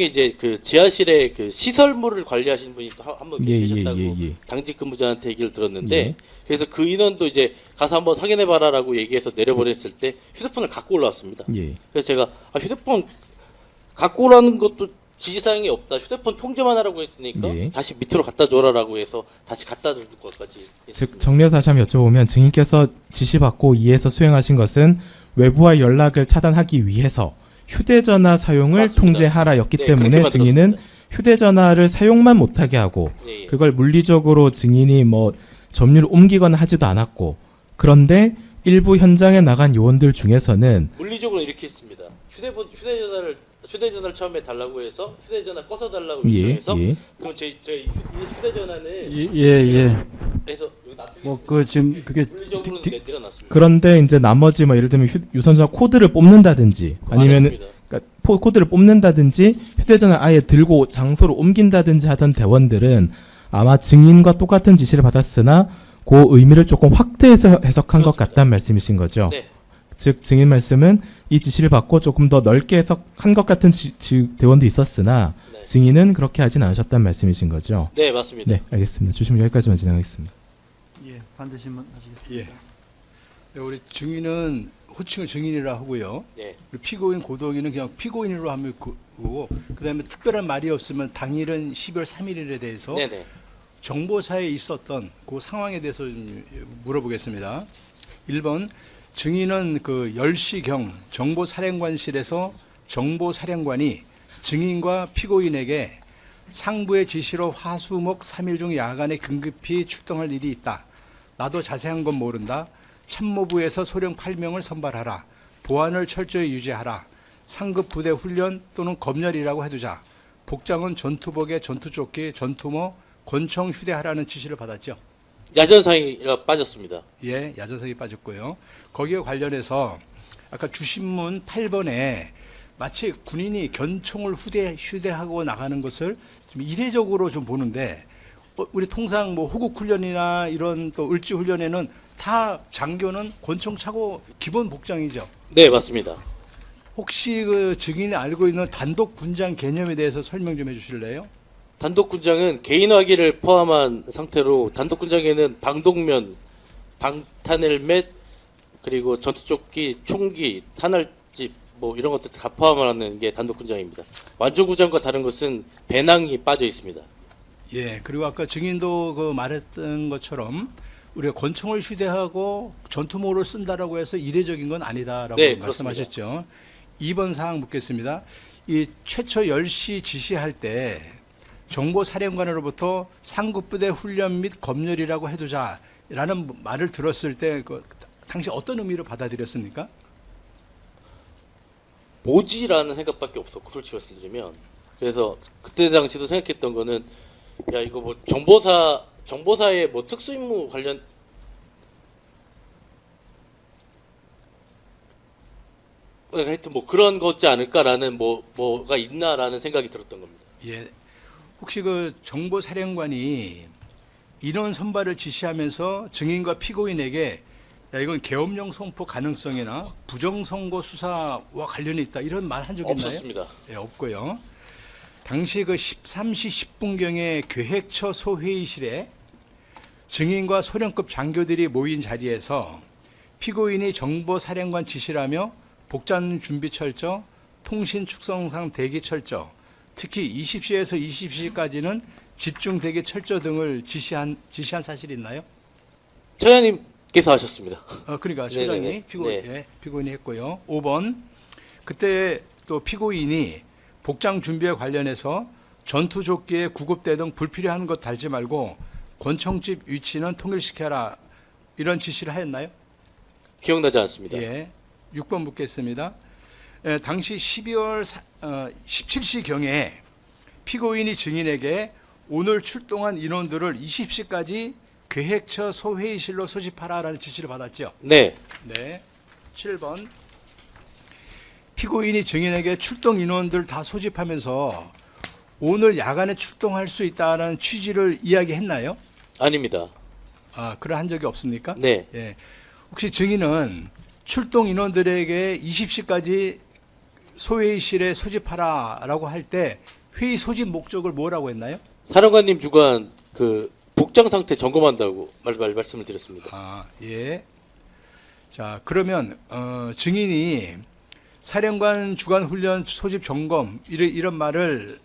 이제 그 지하실에 그 시설물을 관리하시는 분이 또 한 분 계셨다고 당직 근무자한테 얘기를 들었는데 예. 그래서 그 인원도 이제 가서 한번 확인해 봐라라고 얘기해서 내려보냈을 때 휴대폰을 갖고 올라왔습니다. 예. 그래서 제가 휴대폰 갖고 오라는 것도 지시사항이 없다. 휴대폰 통제만 하라고 했으니까 예. 다시 밑으로 갖다 줘라라고 해서 다시 갖다 줄 것까지 즉 했습니다. 정리해서 다시 한번 여쭤보면 증인께서 지시받고 이에서 수행하신 것은 외부와 연락을 차단하기 위해서 휴대전화 사용을 맞습니다. 통제하라였기 네, 때문에 그렇게 증인은 만들었습니다. 휴대전화를 사용만 못하게 하고 예, 예. 그걸 물리적으로 증인이 뭐 점유를 옮기거나 하지도 않았고 그런데 일부 현장에 나간 요원들 중에서는 물리적으로 이렇게 했습니다. 휴대전화를 처음에 달라고 해서 휴대전화 꺼서 달라고 예, 요청해서 예. 그럼 이 휴대전화는 예. 해서 여기 놔두겠습니다. 뭐 그 지금 그게 물리적으로는 내려놨습니다. 그런데 이제 나머지 뭐 예를 들면 유선전화 코드를 뽑는다든지 아니면은 안 했습니다. 그러니까 코드를 뽑는다든지 휴대전화 아예 들고 장소로 옮긴다든지 하던 대원들은 아마 증인과 똑같은 지시를 받았으나 그 의미를 조금 확대해서 해석한 것 그렇습니다. 같다는 말씀이신 거죠. 네. 즉 증인 말씀은 이 지시를 받고 조금 더 넓게 해석한 것 같은 대원도 있었으나 네. 증인은 그렇게 하진 않으셨다는 말씀이신 거죠. 네, 맞습니다. 네, 알겠습니다. 주시면 여기까지만 진행하겠습니다. 예, 반드시 하시겠습니다. 예. 네, 우리 증인은 호칭을 증인이라 하고요. 네. 그리고 피고인 고동이는 그냥 피고인으로 하면 그거고 그다음에 특별한 말이 없으면 당일은 12월 3일에 대해서 네네. 정보사에 있었던 그 상황에 대해서 좀 물어보겠습니다. 1번 증인은 그 10시경 정보사령관실에서 정보사령관이 증인과 피고인에게 상부의 지시로 화수목 3일 중 야간에 긴급히 출동할 일이 있다. 나도 자세한 건 모른다. 참모부에서 소령 8명을 선발하라. 보안을 철저히 유지하라. 상급 부대 훈련 또는 검열이라고 해두자. 복장은 전투복에 전투조끼, 전투모, 권총 휴대하라는 지시를 받았죠. 야전상이라 빠졌습니다. 예, 야전석이 빠졌고요. 거기에 관련해서 아까 주신문 8번에 마치 군인이 견총을 휴대하고 나가는 것을 좀 이례적으로 좀 보는데 우리 통상 뭐 호국 훈련이나 이런 또 을지 훈련에는 다 장교는 권총 차고 기본 복장이죠. 네, 맞습니다. 혹시 그 증인이 알고 있는 단독 군장 개념에 대해서 설명 좀 해주실래요? 단독 군장은 개인화기를 포함한 상태로 단독 군장에는 방독면, 방탄 헬멧, 그리고 전투조끼, 총기, 탄알집 뭐 이런 것들 다 포함하는 게 단독 군장입니다. 완전 군장과 다른 것은 배낭이 빠져 있습니다. 예, 그리고 아까 증인도 그 말했던 것처럼 우리가 권총을 휴대하고 전투모를 쓴다라고 해서 이례적인 건 아니다라고 네, 말씀하셨죠. 2번 사항 묻겠습니다. 이 최초 10시 지시할 때 정보사령관으로부터 상급부대 훈련 및 검열이라고 해두자라는 말을 들었을 때 그 당시 어떤 의미로 받아들였습니까? 뭐지라는 생각밖에 없었고 솔직히 말씀드리면 그래서 그때 당시도 생각했던 거는 야 이거 뭐 정보사의 뭐 특수임무 관련 하여튼 뭐 그런 거지 않을까라는 뭐가 있나라는 생각이 들었던 겁니다. 예. 혹시 그 정보사령관이 인원 선발을 지시하면서 증인과 피고인에게 야 이건 계엄령 선포 가능성이나 부정선거 수사와 관련이 있다 이런 말 한 적 있나요? 없었습니다. 예, 없고요. 당시 그 13시 10분경에 계획처 소회의실에 증인과 소령급 장교들이 모인 자리에서 피고인이 정보사령관 지시라며 복장 준비 철저, 통신 축성상 대기 철저, 특히 20시에서 22시까지는 집중 대기 철저 등을 지시한 사실이 있나요? 처장님 께서 하셨습니다. 그러니까 소장이 네네네. 네. 피고인이 했고요. 5번 그때 또 피고인이 복장 준비에 관련해서 전투조끼에 구급대 등 불필요한 것 달지 말고 권총집 위치는 통일시켜라 이런 지시를 하였나요? 기억나지 않습니다. 예. 6번 묻겠습니다. 당시 12월 17시경에 피고인이 증인에게 오늘 출동한 인원들을 20시까지 계획처 소회의실로 소집하라라는 지시를 받았죠. 네. 네. 7번. 피고인이 증인에게 출동 인원들 다 소집하면서 오늘 야간에 출동할 수 있다는 취지를 이야기했나요? 아닙니다. 그런 한 적이 없습니까? 네. 예. 혹시 증인은 출동 인원들에게 20시까지 소회의실에 소집하라라고 할 때 회의 소집 목적을 뭐라고 했나요? 사령관님 주관 그 복장 상태 점검한다고 말씀을 드렸습니다. 예. 자, 그러면 증인이 사령관 주간 훈련 소집 점검 이런 말을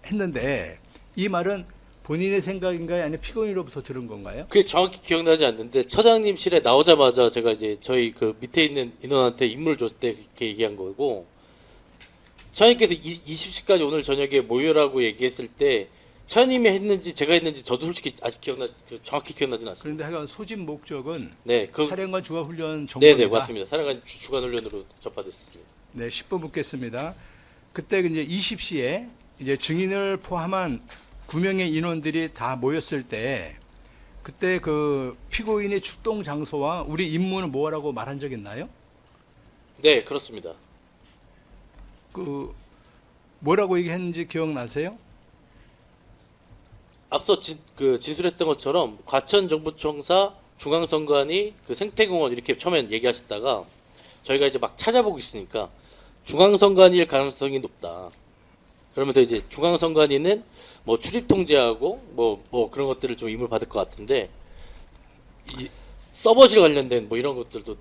했는데 이 말은 본인의 생각인가요? 아니면 피고인으로부터 들은 건가요? 그게 정확히 기억나지 않는데 처장님실에 나오자마자 제가 이제 저희 그 밑에 있는 인원한테 임무를 줬을 때 그렇게 얘기한 거고 처장님께서 20시까지 오늘 저녁에 모여라고 얘기했을 때 처장님이 했는지 제가 했는지 저도 솔직히 아직 정확히 기억나지는 않습니다. 그런데 하여간 소집 목적은 네, 사령관 주간 훈련 점검이다. 네네 맞습니다. 사령관 주간 훈련으로 접하됐습니다. 네, 10번 묻겠습니다. 그때 이제 20시에 이제 증인을 포함한 9명의 인원들이 다 모였을 때 그때 그 피고인의 출동 장소와 우리 임무는 뭐라고 말한 적 있나요? 네, 그렇습니다. 뭐라고 얘기했는지 기억나세요? 앞서 진술했던 것처럼 과천정부청사 중앙선관위 그 생태공원 이렇게 처음엔 얘기하셨다가 저희가 이제 막 찾아보고 있으니까 중앙선관위일 가능성이 높다. 그러면서 이제 중앙선관위는 뭐 출입 통제하고 뭐 그런 것들을 좀 임무를 받을 것 같은데 이 서버실 관련된 뭐 이런 것들도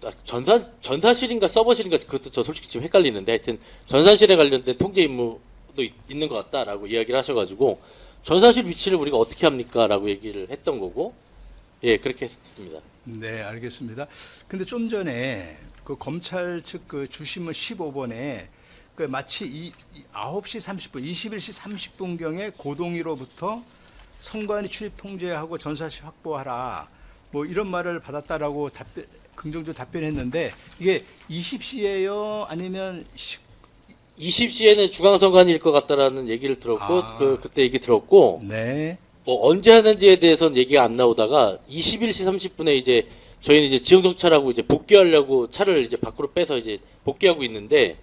전사실인가 서버실인가 그것도 저 솔직히 지금 헷갈리는데 하여튼 전사실에 관련된 통제 임무도 있는 것 같다라고 이야기를 하셔가지고 전사실 위치를 우리가 어떻게 합니까?라고 얘기를 했던 거고 예 그렇게 했습니다. 네, 알겠습니다. 근데 좀 전에 그 검찰 측 그 주심은 15번에 그 마치 9시 30분, 21시 30분경에 고동이로부터 선관위 출입 통제하고 전사실 확보하라. 뭐 이런 말을 받았다라고 긍정적으로 답변했는데 이게 20시예요? 아니면 20시에는 중앙선관위일 것 같다라는 얘기를 들었고 그때 얘기 들었고 네. 뭐 언제 하는지에 대해서는 얘기가 안 나오다가 21시 30분에 이제 저희는 이제 지역정찰하고 이제 복귀하려고 차를 이제 밖으로 빼서 이제 복귀하고 있는데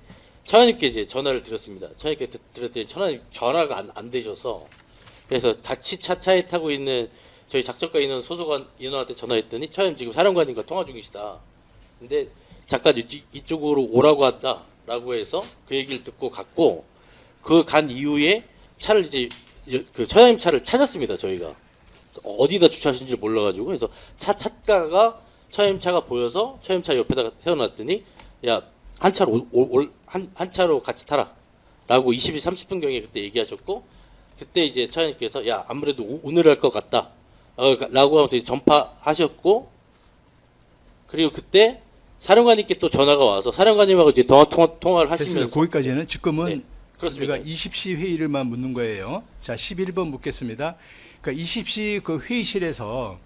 차관님께 이제 전화를 드렸습니다. 차관님께 드렸더니 차관님 전화가 안 되셔서 그래서 같이 차에 타고 있는 저희 작전과 인원 소속관 인원한테 전화했더니 차관님 지금 사령관님과 통화 중이시다. 근데 잠깐 이쪽으로 오라고 한다라고 해서 그 얘기를 듣고 갔고 그 간 이후에 차를 이제 그 차장님 차를 찾았습니다. 저희가 어디다 주차하신지 몰라가지고 그래서 차 찾다가 차장님 차가 보여서 차장님 차 옆에다가 세워놨더니 야 한 차로 같이 타라라고 20시 30분경에 그때 얘기하셨고 그때 이제 차장님께서 야 아무래도 오늘 할 것 같다 라고 하면서 전파하셨고 그리고 그때 사령관님께 또 전화가 와서 사령관님하고 이제 통화를 하시면서 됐습니다. 거기까지는 지금은 네, 그렇습니다. 우리가 20시 회의를만 묻는 거예요. 자, 11번 묻겠습니다. 그러니까 20시 그 회의실에서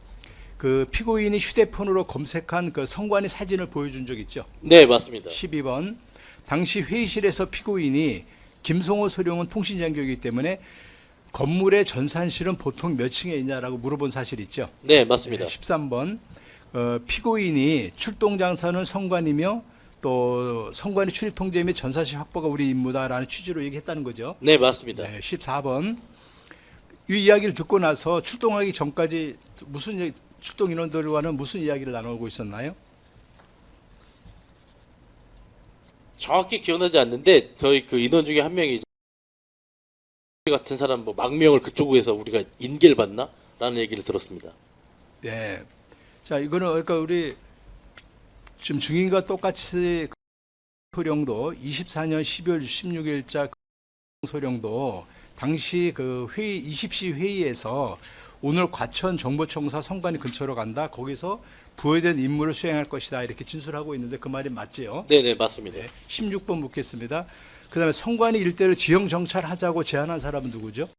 그 피고인이 휴대폰으로 검색한 그 선관위 사진을 보여준 적 있죠? 네 맞습니다. 12번 당시 회의실에서 피고인이 김성호 소령은 통신장교이기 때문에 건물의 전산실은 보통 몇 층에 있냐라고 물어본 사실 있죠? 네 맞습니다. 13번 피고인이 출동 장소는 선관이며 또 선관위 출입 통제 및 전사실 확보가 우리 임무다라는 취지로 얘기했다는 거죠. 네 맞습니다. 네, 14번 이 이야기를 듣고 나서 출동하기 전까지 출동 인원들과는 무슨 이야기를 나누고 있었나요? 정확히 기억나지 않는데 저희 그 인원 중에 한 명이 같은 사람 뭐 망명을 그쪽에서 우리가 인계를 받나라는 얘기를 들었습니다. 네. 자, 이거는 그러니까 우리 지금 증인과 똑같이 소령도 24년 12월 16일자 소령도 당시 그 회의 20시 회의에서 오늘 과천 정보청사 선관위 근처로 간다. 거기서 부여된 임무를 수행할 것이다 이렇게 진술하고 있는데 그 말이 맞지요? 네네 맞습니다. 16번 묻겠습니다. 그다음에 성관이 일대를 지형 정찰하자고 제안한 사람은 누구죠?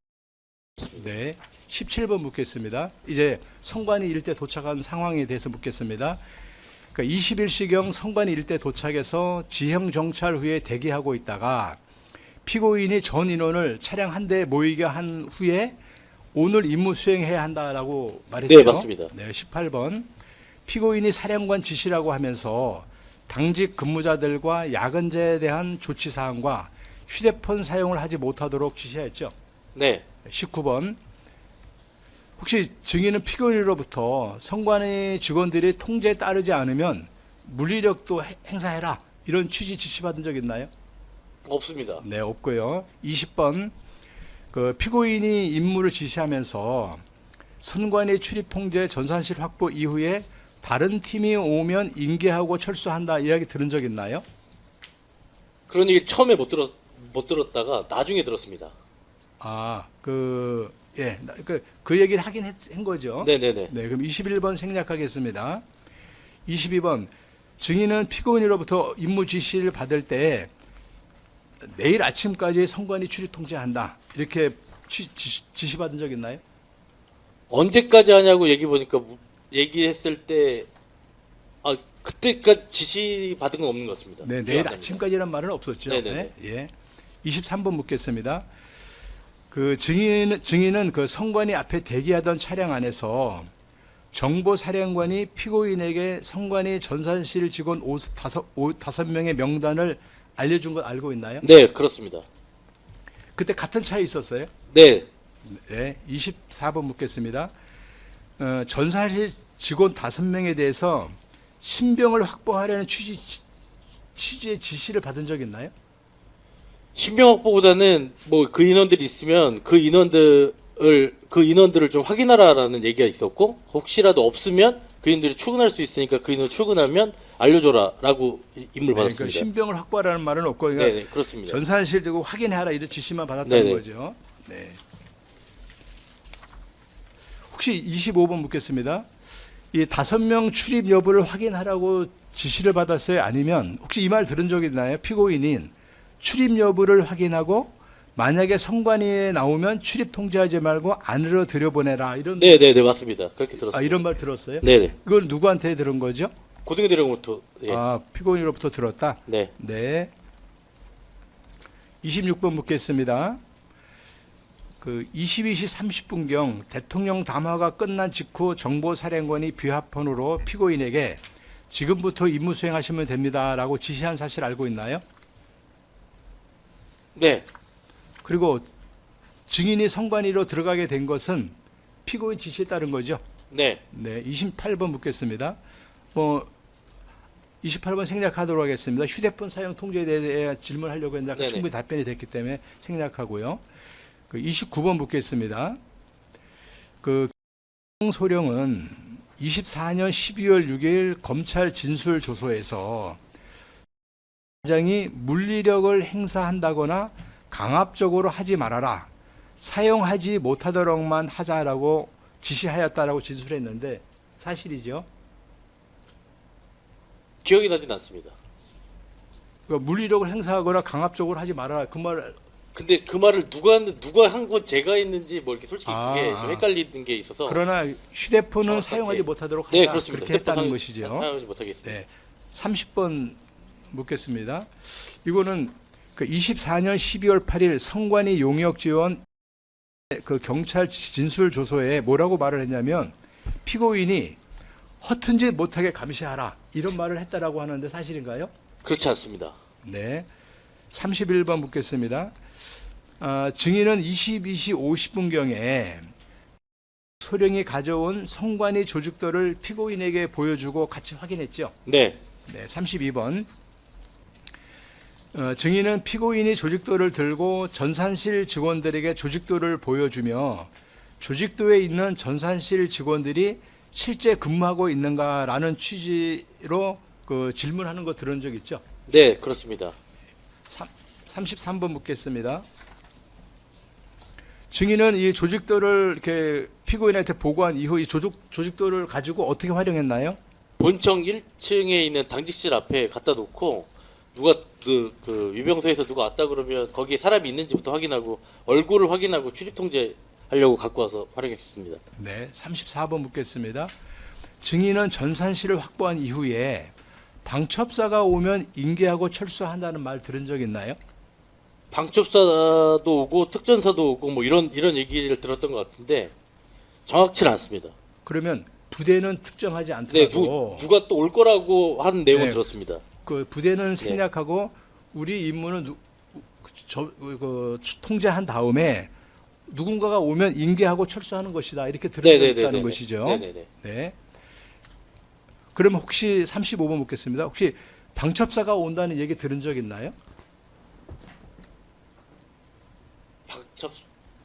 네. 17번 묻겠습니다. 이제 성관이 일대 도착한 상황에 대해서 묻겠습니다. 그러니까 21시경 성관이 일대 도착해서 지형 정찰 후에 대기하고 있다가 피고인이 전 인원을 차량 한 대에 모이게 한 후에 오늘 임무 수행해야 한다라고 말했죠. 네, 맞습니다. 네, 18번. 피고인이 사령관 지시라고 하면서 당직 근무자들과 야근제에 대한 조치 사항과 휴대폰 사용을 하지 못하도록 지시했죠. 네. 19번. 혹시 증인은 피고인으로부터 성관의 직원들이 통제에 따르지 않으면 물리력도 행사해라 이런 취지 지시받은 적 있나요? 없습니다. 네, 없고요. 20번. 그 피고인이 임무를 지시하면서 선관위 출입 통제 전산실 확보 이후에 다른 팀이 오면 인계하고 철수한다 이야기 들은 적 있나요? 그런 얘기 처음에 못 들었다가 나중에 들었습니다. 아, 예, 그 얘기를 하긴 한 거죠. 네네네. 네, 그럼 21번 생략하겠습니다. 22번. 증인은 피고인으로부터 임무 지시를 받을 때 내일 아침까지 선관위 출입 통제한다 이렇게 지시받은 적 있나요? 언제까지 하냐고 얘기했을 때 그때까지 지시 받은 건 없는 것 같습니다. 네, 기억 내일 안 납니다. 아침까지란 말은 없었죠. 네네네. 네, 예. 23번 묻겠습니다. 그 증인은 그 선관위 앞에 대기하던 차량 안에서 정보사령관이 피고인에게 선관위 전산실 직원 5명의 명단을 알려준 걸 알고 있나요? 네, 그렇습니다. 그때 같은 차에 있었어요? 네, 네, 24번 묻겠습니다. 전산실 직원 5명에 대해서 신병을 확보하려는 취지의 지시를 받은 적 있나요? 신병 확보보다는 뭐 그 인원들이 있으면 그 인원들을 좀 확인하라라는 얘기가 있었고 혹시라도 없으면 그 인원들이 출근할 수 있으니까 그 인원 출근하면 알려줘라라고 임무를 그러니까 받았습니다. 신병을 확보하라는 말은 없고 그러니까 네, 그렇습니다. 전산실 두고 확인해라 이런 지시만 받았다는 네네. 거죠. 네. 혹시 25번 묻겠습니다. 이 5명 출입 여부를 확인하라고 지시를 받았어요? 아니면 혹시 이 말 들은 적 있나요? 피고인인 출입 여부를 확인하고 만약에 선관위에 나오면 출입 통제하지 말고 안으로 들여보내라 이런 네네네 맞습니다. 그렇게 들었습니다. 이런 말 들었어요? 네네. 이걸 누구한테 들은 거죠? 고등대령부터 예. 피고인으로부터 들었다. 네. 네. 26번 묻겠습니다. 그 22시 30분경 대통령 담화가 끝난 직후 정보사령관이 비화폰으로 피고인에게 지금부터 임무 수행하시면 됩니다라고 지시한 사실 알고 있나요? 네. 그리고 증인이 선관위로 들어가게 된 것은 피고인 지시에 따른 거죠. 네. 네, 28번 묻겠습니다. 28번 생략하도록 하겠습니다. 휴대폰 사용 통제에 대해 질문하려고 했는데 아까 네네. 충분히 답변이 됐기 때문에 생략하고요. 그 29번 묻겠습니다. 그 소령은 24년 12월 6일 검찰 진술 조서에서 장이 물리력을 행사한다거나 강압적으로 하지 말아라. 사용하지 못하도록만 하자라고 지시하였다라고 진술했는데 사실이죠? 기억이 나진 않습니다. 그러니까 물리력을 행사하거나 강압적으로 하지 말아라. 그 말 근데 그 말을 누가 한 건 제가 했는지 뭐 이렇게 솔직히 그게 아. 좀 헷갈리는 게 있어서. 그러나 휴대폰은 정확하게. 사용하지 못하도록 하자. 네, 그렇습니다. 그렇게 했다는 휴대폰 것이죠. 사용하지 못하겠습니다. 네. 30번 묻겠습니다. 이거는 그 24년 12월 8일 성관위 용역 지원 그 경찰 진술 조서에 뭐라고 말을 했냐면 피고인이 허튼 짓 못하게 감시하라 이런 말을 했다라고 하는데 사실인가요? 그렇지 않습니다. 네. 31번 묻겠습니다. 증인은 22시 50분경에 소령이 가져온 성관위 조직도를 피고인에게 보여주고 같이 확인했죠. 네. 네, 32번. 증인은 피고인이 조직도를 들고 전산실 직원들에게 조직도를 보여주며 조직도에 있는 전산실 직원들이 실제 근무하고 있는가라는 취지로 그 질문하는 거 들은 적 있죠? 네, 그렇습니다. 33번 묻겠습니다. 증인은 이 조직도를 이렇게 피고인한테 보고한 이후 이 조직도를 가지고 어떻게 활용했나요? 본청 1층에 있는 당직실 앞에 갖다 놓고 누가 그 위병소에서 누가 왔다 그러면 거기에 사람이 있는지부터 확인하고 얼굴을 확인하고 출입 통제하려고 갖고 와서 활용했습니다. 네, 34번 묻겠습니다. 증인은 전산실을 확보한 이후에 방첩사가 오면 인계하고 철수한다는 말 들은 적 있나요? 방첩사도 오고 특전사도 오고 뭐 이런 얘기를 들었던 것 같은데 정확치는 않습니다. 그러면 부대는 특정하지 네, 않더라도 누가 또 올 거라고 하는 내용은 네. 들었습니다. 그 부대는 생략하고 우리 임무는 통제한 다음에 누군가가 오면 인계하고 철수하는 것이다 이렇게 들었다는 것이죠. 네네네. 네. 그러면 혹시 35번 묻겠습니다. 혹시 방첩사가 온다는 얘기 들은 적 있나요?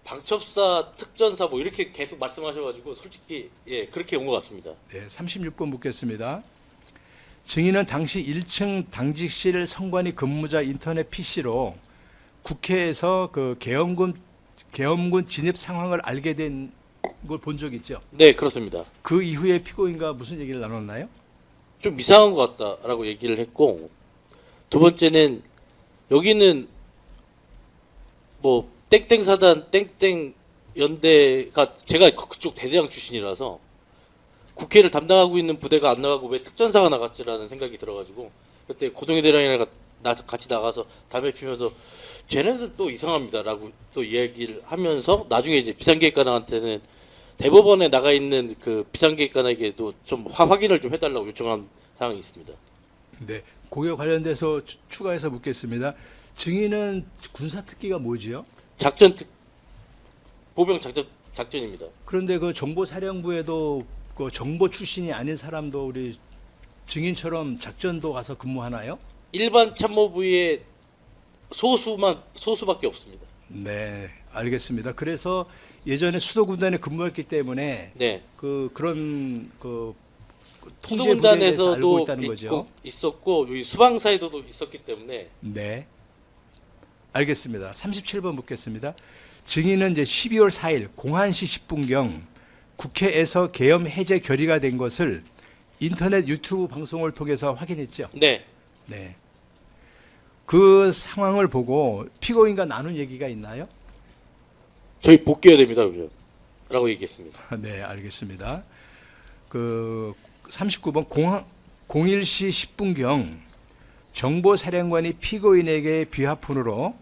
방첩사, 특전사 뭐 이렇게 계속 말씀하셔가지고 솔직히 예 그렇게 온 것 같습니다. 네, 36번 묻겠습니다. 증인은 당시 1층 당직실 성관이 근무자 인터넷 PC로 국회에서 그 계엄군 진입 상황을 알게 된 걸 본 적 있죠? 네 그렇습니다. 그 이후에 피고인과 무슨 얘기를 나눴나요? 좀 이상한 것 같다라고 얘기를 했고 두 번째는 여기는 뭐 땡땡 사단 땡땡 연대가 제가 그쪽 대대장 출신이라서 국회를 담당하고 있는 부대가 안 나가고 왜 특전사가 나갔지라는 생각이 들어가지고 그때 고동희 대령이랑 같이 나가서 담배 피면서 쟤네들 또 이상합니다라고 또 이야기를 하면서 나중에 이제 비상계획관한테는 대법원에 나가 있는 그 비상계획관에게도 좀 확인을 좀 해달라고 요청한 사항이 있습니다. 네, 그에 관련돼서 추가해서 묻겠습니다. 증인은 군사 특기가 뭐지요? 보병 작전입니다. 그런데 그 정보사령부에도 그 정보 출신이 아닌 사람도 우리 증인처럼 작전도 가서 근무하나요? 일반 참모부의 소수밖에 없습니다. 네, 알겠습니다. 그래서 예전에 수도군단에 근무했기 때문에 네. 그런 통제 부대에 대해서 알고 수도군단에서도 있다는 거죠. 있었고 여기 수방사에도 있었기 때문에 네, 알겠습니다. 37번 묻겠습니다. 증인은 이제 12월 4일 01시 10분경 국회에서 계엄 해제 결의가 된 것을 인터넷 유튜브 방송을 통해서 확인했죠. 네. 네. 그 상황을 보고 피고인과 나눈 얘기가 있나요? 저희 복귀해야 됩니다, 그죠? 라고 얘기했습니다. 네, 알겠습니다. 그 39번 01시 10분경 정보사령관이 피고인에게 비화폰으로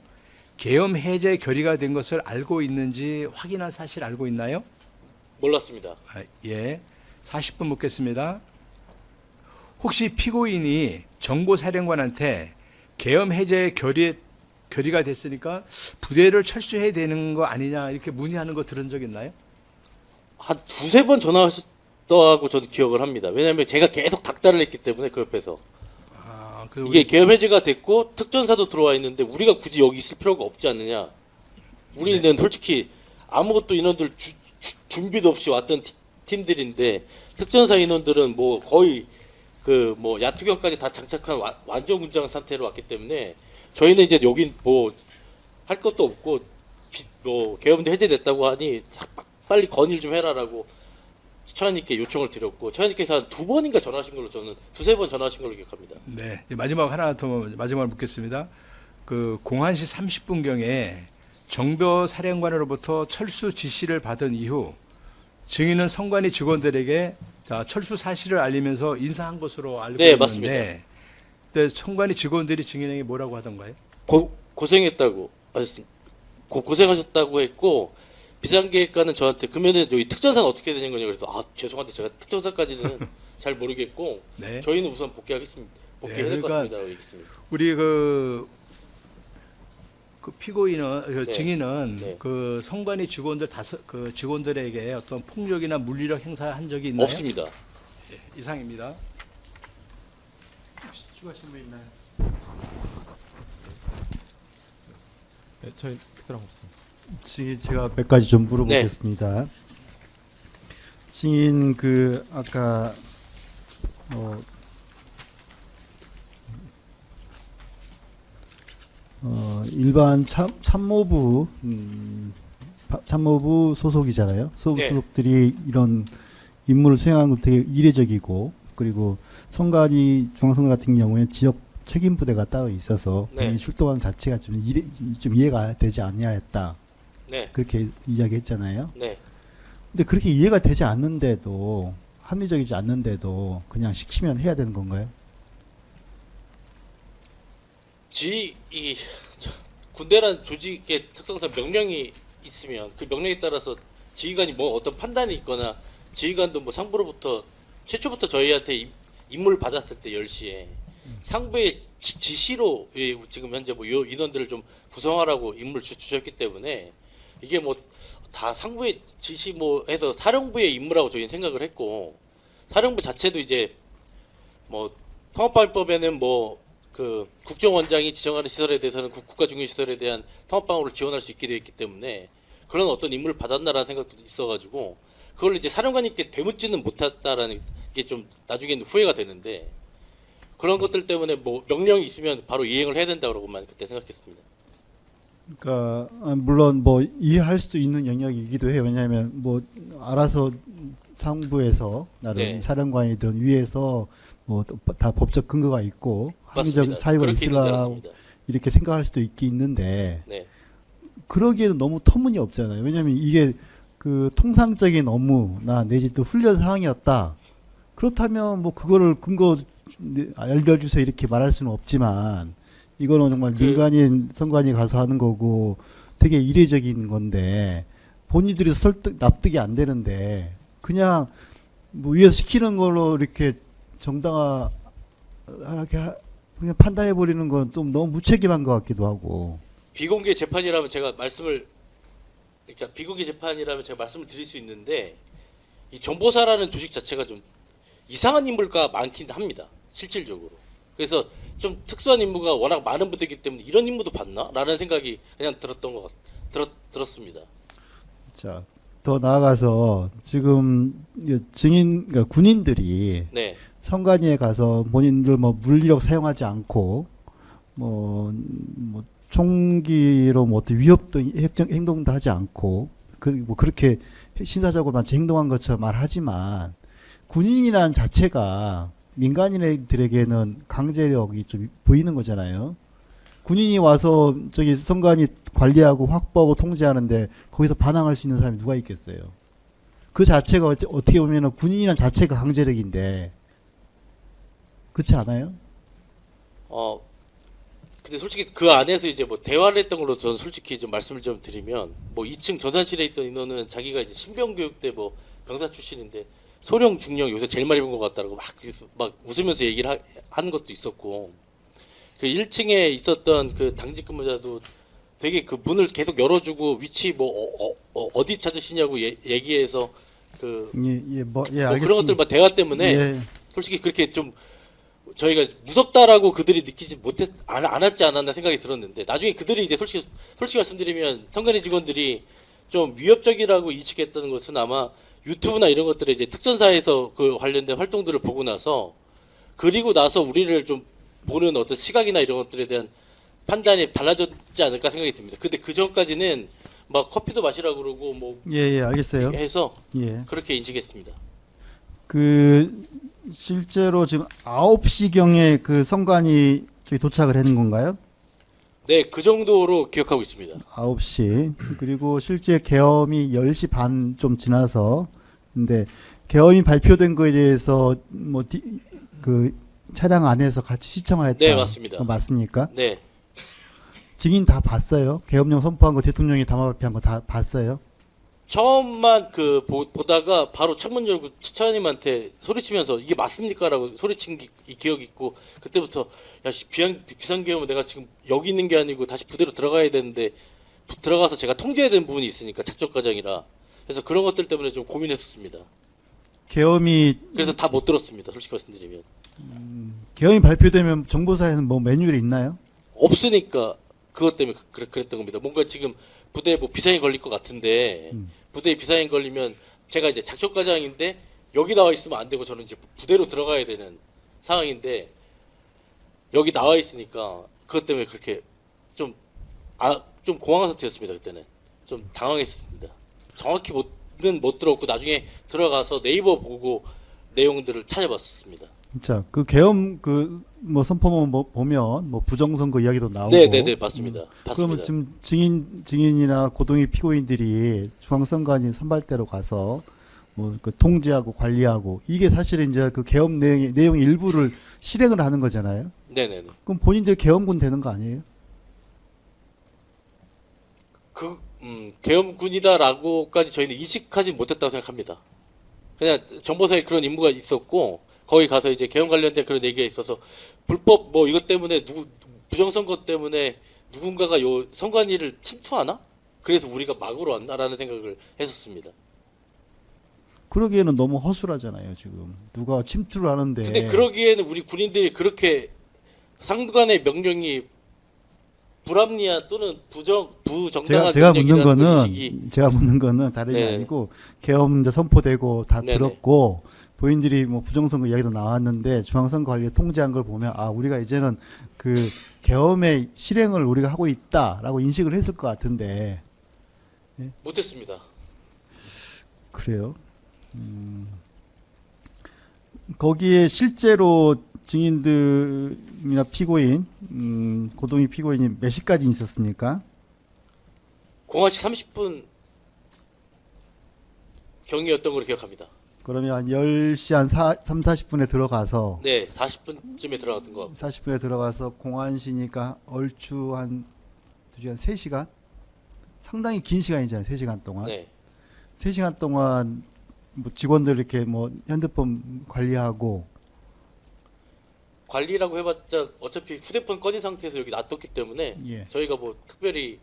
계엄 해제 결의가 된 것을 알고 있는지 확인한 사실 알고 있나요? 몰랐습니다. 예. 40분 묻겠습니다. 혹시 피고인이 정보사령관한테 계엄 해제 결의가 됐으니까 부대를 철수해야 되는 거 아니냐 이렇게 문의하는 거 들은 적 있나요? 한 두세 번 전화하셨다고 저는 기억을 합니다. 왜냐하면 제가 계속 닥달을 했기 때문에 그 옆에서. 이게 계엄 해제가 됐고 특전사도 들어와 있는데 우리가 굳이 여기 있을 필요가 없지 않느냐. 우리는 솔직히 아무것도 인원들 준비도 없이 왔던 팀들인데 특전사 인원들은 뭐 거의 그 뭐 야투경까지 다 장착한 완전 군장 상태로 왔기 때문에 저희는 이제 여긴 뭐 할 것도 없고 뭐 계엄도 해제됐다고 하니 빨리 건의를 좀 해라라고 처장님께 요청을 드렸고 처장님께서 한 두 번인가 전화하신 걸로 저는 두세 번 전화하신 걸로 기억합니다. 네, 마지막 하나 더 마지막으로 묻겠습니다. 그 01시 30분경에 정보사령관으로부터 철수 지시를 받은 이후 증인은 성관이 직원들에게 자 철수 사실을 알리면서 인사한 것으로 알고 네, 있는데 맞습니다. 그때 성관이 직원들이 증인에게 뭐라고 하던가요? 고생했다고 하셨습니다. 고생하셨다고 했고 비상계획관은 저한테 그러면은 여기 특전사는 어떻게 되는 거냐 그래서 죄송한데 제가 특전사까지는 잘 모르겠고 네. 저희는 우선 복귀하겠습니다. 복귀해야 될 것 그러니까 같습니다라고 얘기했습니다. 우리 그 피고인은 네. 증인은 네. 그 성관이 직원들 그 직원들에게 어떤 폭력이나 물리력 행사한 적이 있나요? 없습니다. 예, 이상입니다. 혹시 추가하신 분 있나요? 네, 저희 특별한 거 없습니다. 지금 제가 몇 가지 좀 물어보겠습니다. 증인 그 아까 일반 참모부 참모부 소속이잖아요. 네. 소속들이 이런 임무를 수행하는 건 되게 이례적이고 그리고 선관위 중앙선관 같은 경우에 지역 책임 부대가 따로 있어서 네. 본인이 출동하는 자체가 좀 이해가 되지 아니하였다. 네, 그렇게 이야기했잖아요. 네. 근데 그렇게 이해가 되지 않는데도 합리적이지 않는데도 그냥 시키면 해야 되는 건가요? 이 군대란 조직의 특성상 명령이 있으면 그 명령에 따라서 지휘관이 뭐 어떤 판단이 있거나 지휘관도 뭐 상부로부터 최초부터 저희한테 임무를 받았을 때 10시에 상부의 지시로 지금 현재 뭐 요 인원들을 좀 구성하라고 임무를 주셨기 때문에 이게 뭐 다 상부의 지시 뭐 해서 사령부의 임무라고 저희는 생각을 했고, 사령부 자체도 이제 뭐 통합방위법에는 뭐 그 국정원장이 지정하는 시설에 대해서는 국가 중요 시설에 대한 통합방어를 지원할 수 있게 되어 있기 때문에 그런 어떤 임무를 받았나라는 생각도 있어가지고 그걸 이제 사령관님께 되묻지는 못했다라는 게 좀 나중에는 후회가 되는데, 그런 것들 때문에 뭐 명령이 있으면 바로 이행을 해야 된다고만 그때 생각했습니다. 그러니까 물론 뭐 이해할 수 있는 영역이기도 해요. 왜냐하면 뭐 알아서 상부에서 나름 네. 사령관이든 위에서 뭐 다 법적 근거가 있고 합리적 맞습니다. 사유가 그렇게 있는 줄 있으라고 알았습니다. 이렇게 생각할 수도 있는데 네, 그러기에는 너무 터무니없잖아요. 왜냐하면 이게 그 통상적인 업무나 내지 또 훈련 사항이었다. 그렇다면 뭐 그거를 근거 알려주세요 이렇게 말할 수는 없지만, 이거는 정말 민간인 선관위 가서 하는 거고 되게 이례적인 건데 본인들이 납득이 안 되는데 그냥 뭐 위에서 시키는 걸로 이렇게 정당하게 그냥 판단해 버리는 건 좀 너무 무책임한 것 같기도 하고. 비공개 재판이라면 제가 말씀을 그러니까 비공개 재판이라면 제가 말씀을 드릴 수 있는데, 이 정보사라는 조직 자체가 좀 이상한 인물가 많긴 합니다. 실질적으로. 그래서 좀 특수한 임무가 워낙 많은 부대이기 때문에 이런 임무도 받나? 라는 생각이 그냥 들었습니다. 자, 더 나아가서 지금 그러니까 군인들이 네, 선관위에 가서 본인들 뭐 물리력 사용하지 않고 뭐 총기로 뭐 어떤 위협도 행동도 하지 않고 뭐 그렇게 신사적으로 마치 행동한 것처럼 말하지만, 군인이란 자체가 민간인들에게는 강제력이 좀 보이는 거잖아요. 군인이 와서 저기 선관위 관리하고 확보하고 통제하는데 거기서 반항할 수 있는 사람이 누가 있겠어요? 그 자체가 어떻게 보면은 군인이란 자체가 강제력인데, 그렇지 않아요? 근데 솔직히 그 안에서 이제 뭐 대화를 했던 걸로 저는 솔직히 좀 말씀을 좀 드리면, 뭐 2층 전산실에 있던 인원은 자기가 이제 신병교육대 뭐 병사 출신인데 소령 중령 요새 제일 많이 본 것 같다라고 막 웃으면서 얘기를 하는 것도 있었고, 그 1층에 있었던 그 당직 근무자도 되게 그 문을 계속 열어주고 위치 뭐 어디 찾으시냐고 얘기해서 그 뭐 알겠습니다. 그런 것들 막 대화 때문에 예. 솔직히 그렇게 좀 저희가 무섭다라고 그들이 느끼지 않았지 않았나 생각이 들었는데, 나중에 그들이 이제 솔직히 말씀드리면 선관위 직원들이 좀 위협적이라고 인식했다는 것은 아마 유튜브나 이런 것들에 이제 특전사에서 그 관련된 활동들을 보고 나서, 그리고 나서 우리를 좀 보는 어떤 시각이나 이런 것들에 대한 판단이 달라졌지 않을까 생각이 듭니다. 근데 그 전까지는 막 커피도 마시라고 그러고 뭐 예, 알겠어요. 해서 예. 그렇게 인식했습니다. 그 실제로 지금 9시경에 그 선관위 저기 도착을 하는 건가요? 네, 그 정도로 기억하고 있습니다. 9시. 그리고 실제 계엄이 10시 반 좀 지나서, 근데 계엄이 발표된 거에 대해서 뭐 그 차량 안에서 같이 시청하였다. 네, 맞습니다. 그거 맞습니까? 네, 증인 다 봤어요? 계엄령 선포한 거 대통령이 담화 발표한 거 다 봤어요? 처음만 그 보다가 바로 창문 열고 차장님한테 소리치면서 이게 맞습니까라고 소리친 기억이 있고, 그때부터 야 비상계엄은 내가 지금 여기 있는 게 아니고 다시 부대로 들어가야 되는데 들어가서 제가 통제해야 되는 부분이 있으니까 작전과장이라, 그래서 그런 것들 때문에 좀 고민했었습니다. 계엄이 그래서 다 못 들었습니다. 솔직히 말씀드리면 계엄이 발표되면 정보사에는 뭐 매뉴얼이 있나요? 없으니까 그것 때문에 그랬던 겁니다. 뭔가 지금 부대에 뭐 비상이 걸릴 것 같은데 부대에 비상이 걸리면 제가 이제 작전과장인데 여기 나와 있으면 안 되고 저는 이제 부대로 들어가야 되는 상황인데 여기 나와 있으니까 그것 때문에 그렇게 좀 공황 상태였습니다. 그때는 좀 당황했습니다. 정확히 못 들었고 나중에 들어가서 네이버 보고 내용들을 찾아봤었습니다. 자, 그 계엄 그 뭐 선포문 보면 뭐 부정선거 이야기도 나오고. 네네네 맞습니다. 그러면 봤습니다. 지금 증인이나 고동의 피고인들이 중앙선관위 선발대로 가서 뭐 그 통제하고 관리하고 이게 사실은 이제 그 계엄 내용 일부를 실행을 하는 거잖아요. 네네네. 그럼 본인들 계엄군 되는 거 아니에요? 계엄군이다라고까지 저희는 인식하지 못했다고 생각합니다. 그냥 정보사에 그런 임무가 있었고 거기 가서 이제 계엄 관련된 그런 얘기가 있어서 불법 뭐 이것 때문에 부정선거 때문에 누군가가 요 선관위를 침투하나? 그래서 우리가 막으러 왔나라는 생각을 했었습니다. 그러기에는 너무 허술하잖아요, 지금. 누가 침투를 하는데. 근데 그러기에는 우리 군인들이 그렇게 상관의 명령이 불합리한 또는 부정당한 제가 묻는 명령이라는 인식이 제가 묻는 거는 다름이 네. 아니고 계엄 이제 선포되고 다 네네. 들었고 본인들이 뭐 부정선거 이야기도 나왔는데 중앙선거관리 통제한 걸 보면 아 우리가 이제는 그 계엄의 실행을 우리가 하고 있다라고 인식을 했을 것 같은데 못했습니다. 그래요. 거기에 실제로 증인들이나 피고인, 고동희 피고인이 몇 시까지 있었습니까? 공화치 30분 경이었던 걸로 기억합니다. 그러면 한 10시 한 3, 40분에 들어가서 네, 40분쯤에 들어갔던 것 같고. 40분에 들어가서 공안시니까 얼추 한 3시간? 상당히 긴 시간이잖아요. 3시간 동안. 네, 3시간 동안 뭐 직원들 이렇게 뭐 핸드폰 관리하고 관리라고 해봤자 어차피 휴대폰 꺼진 상태에서 여기 놔뒀기 때문에 예. 저희가 뭐 특별히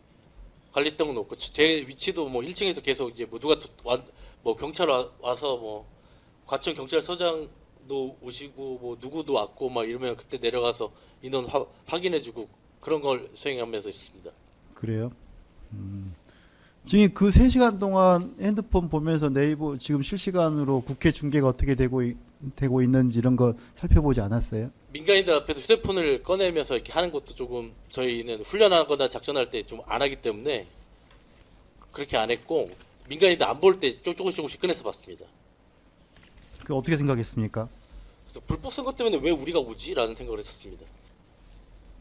관리했던 건 없고 제 위치도 뭐 1층에서 계속 이제 뭐 누가 뭐 경찰 와서 뭐 과천 경찰서장도 오시고 뭐 누구도 왔고 막 이러면 그때 내려가서 인원 확인해주고 그런 걸 수행하면서 있습니다. 그래요. 지금 그 3시간 동안 핸드폰 보면서 네이버 지금 실시간으로 국회 중계가 어떻게 되고 있는지 이런 거 살펴보지 않았어요? 민간인들 앞에서 휴대폰을 꺼내면서 이렇게 하는 것도 조금 저희는 훈련하거나 작전할 때 좀 안 하기 때문에 그렇게 안 했고 민간인들 안 볼 때 조금씩 꺼내서 봤습니다. 그 어떻게 생각했습니까? 그래서 불법 선거 때문에 왜 우리가 오지라는 생각을 했었습니다.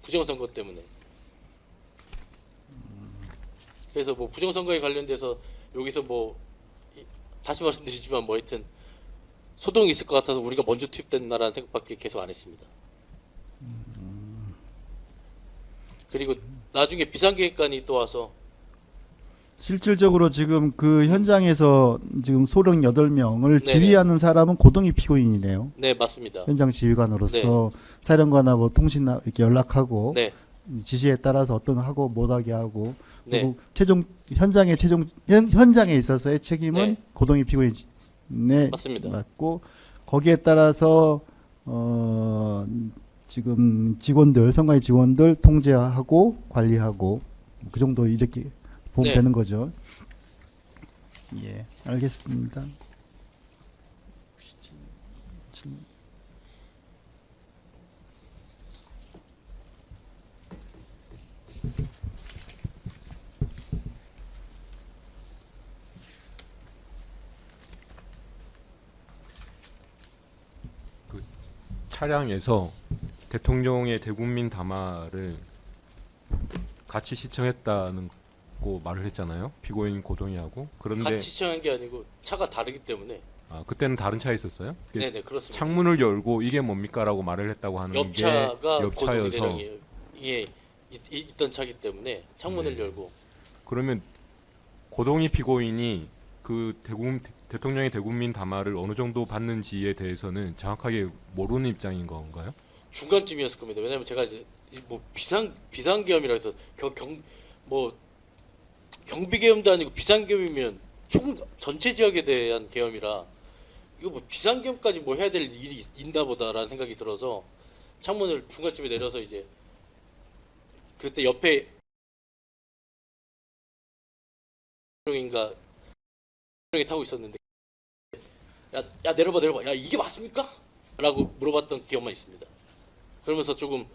부정선거 때문에. 그래서 뭐 부정선거에 관련돼서 여기서 뭐 다시 말씀드리지만 뭐 하여튼 소동이 있을 것 같아서 우리가 먼저 투입됐나라는 생각밖에 계속 안 했습니다. 그리고 나중에 비상계획관이 또 와서 실질적으로 지금 그 현장에서 지금 소령 8명을 네네. 지휘하는 사람은 고동희 피고인이네요. 네 맞습니다. 현장 지휘관으로서 사령관하고 통신 이렇게 연락하고 네, 지시에 따라서 어떤 하고 못하게 하고 네, 그리고 현장에 있어서의 책임은 네. 고동희 피고인에 맞습니다. 맞고 거기에 따라서 지금 직원들 선관위 직원들 통제하고 관리하고 그 정도 이렇게 보면 네. 되는 거죠. 예, 알겠습니다. 차량에서 대통령의 대국민 담화를 같이 시청했다는 거 말을 했잖아요. 피고인 고동희하고. 그런데 같이 시청한 게 아니고 차가 다르기 때문에 그때는 다른 차에 있었어요? 네네 그렇습니다. 창문을 열고 이게 뭡니까라고 말을 했다고 하는 게 옆차가 고동희 옆차여서 대령이 있던 차기 때문에 창문을 네. 열고 그러면 고동희 피고인이 그 대통령의 대국민 담화를 어느 정도 받는지에 대해서는 정확하게 모르는 입장인 건가요? 중간쯤이었을 겁니다. 왜냐면 제가 이제 뭐 비상계엄이라 해서 뭐 경비계엄도 아니고 비상계엄이면 전체 지역에 대한 계엄이라 이거 뭐 비상계엄까지 뭐 해야 될 일이 있나 보다라는 생각이 들어서 창문을 중간쯤에 내려서 이제 그때 옆에 인가 이 타고 있었는데 야 내려봐 야 이게 맞습니까? 라고 물어봤던 기억만 있습니다. 그러면서 조금 야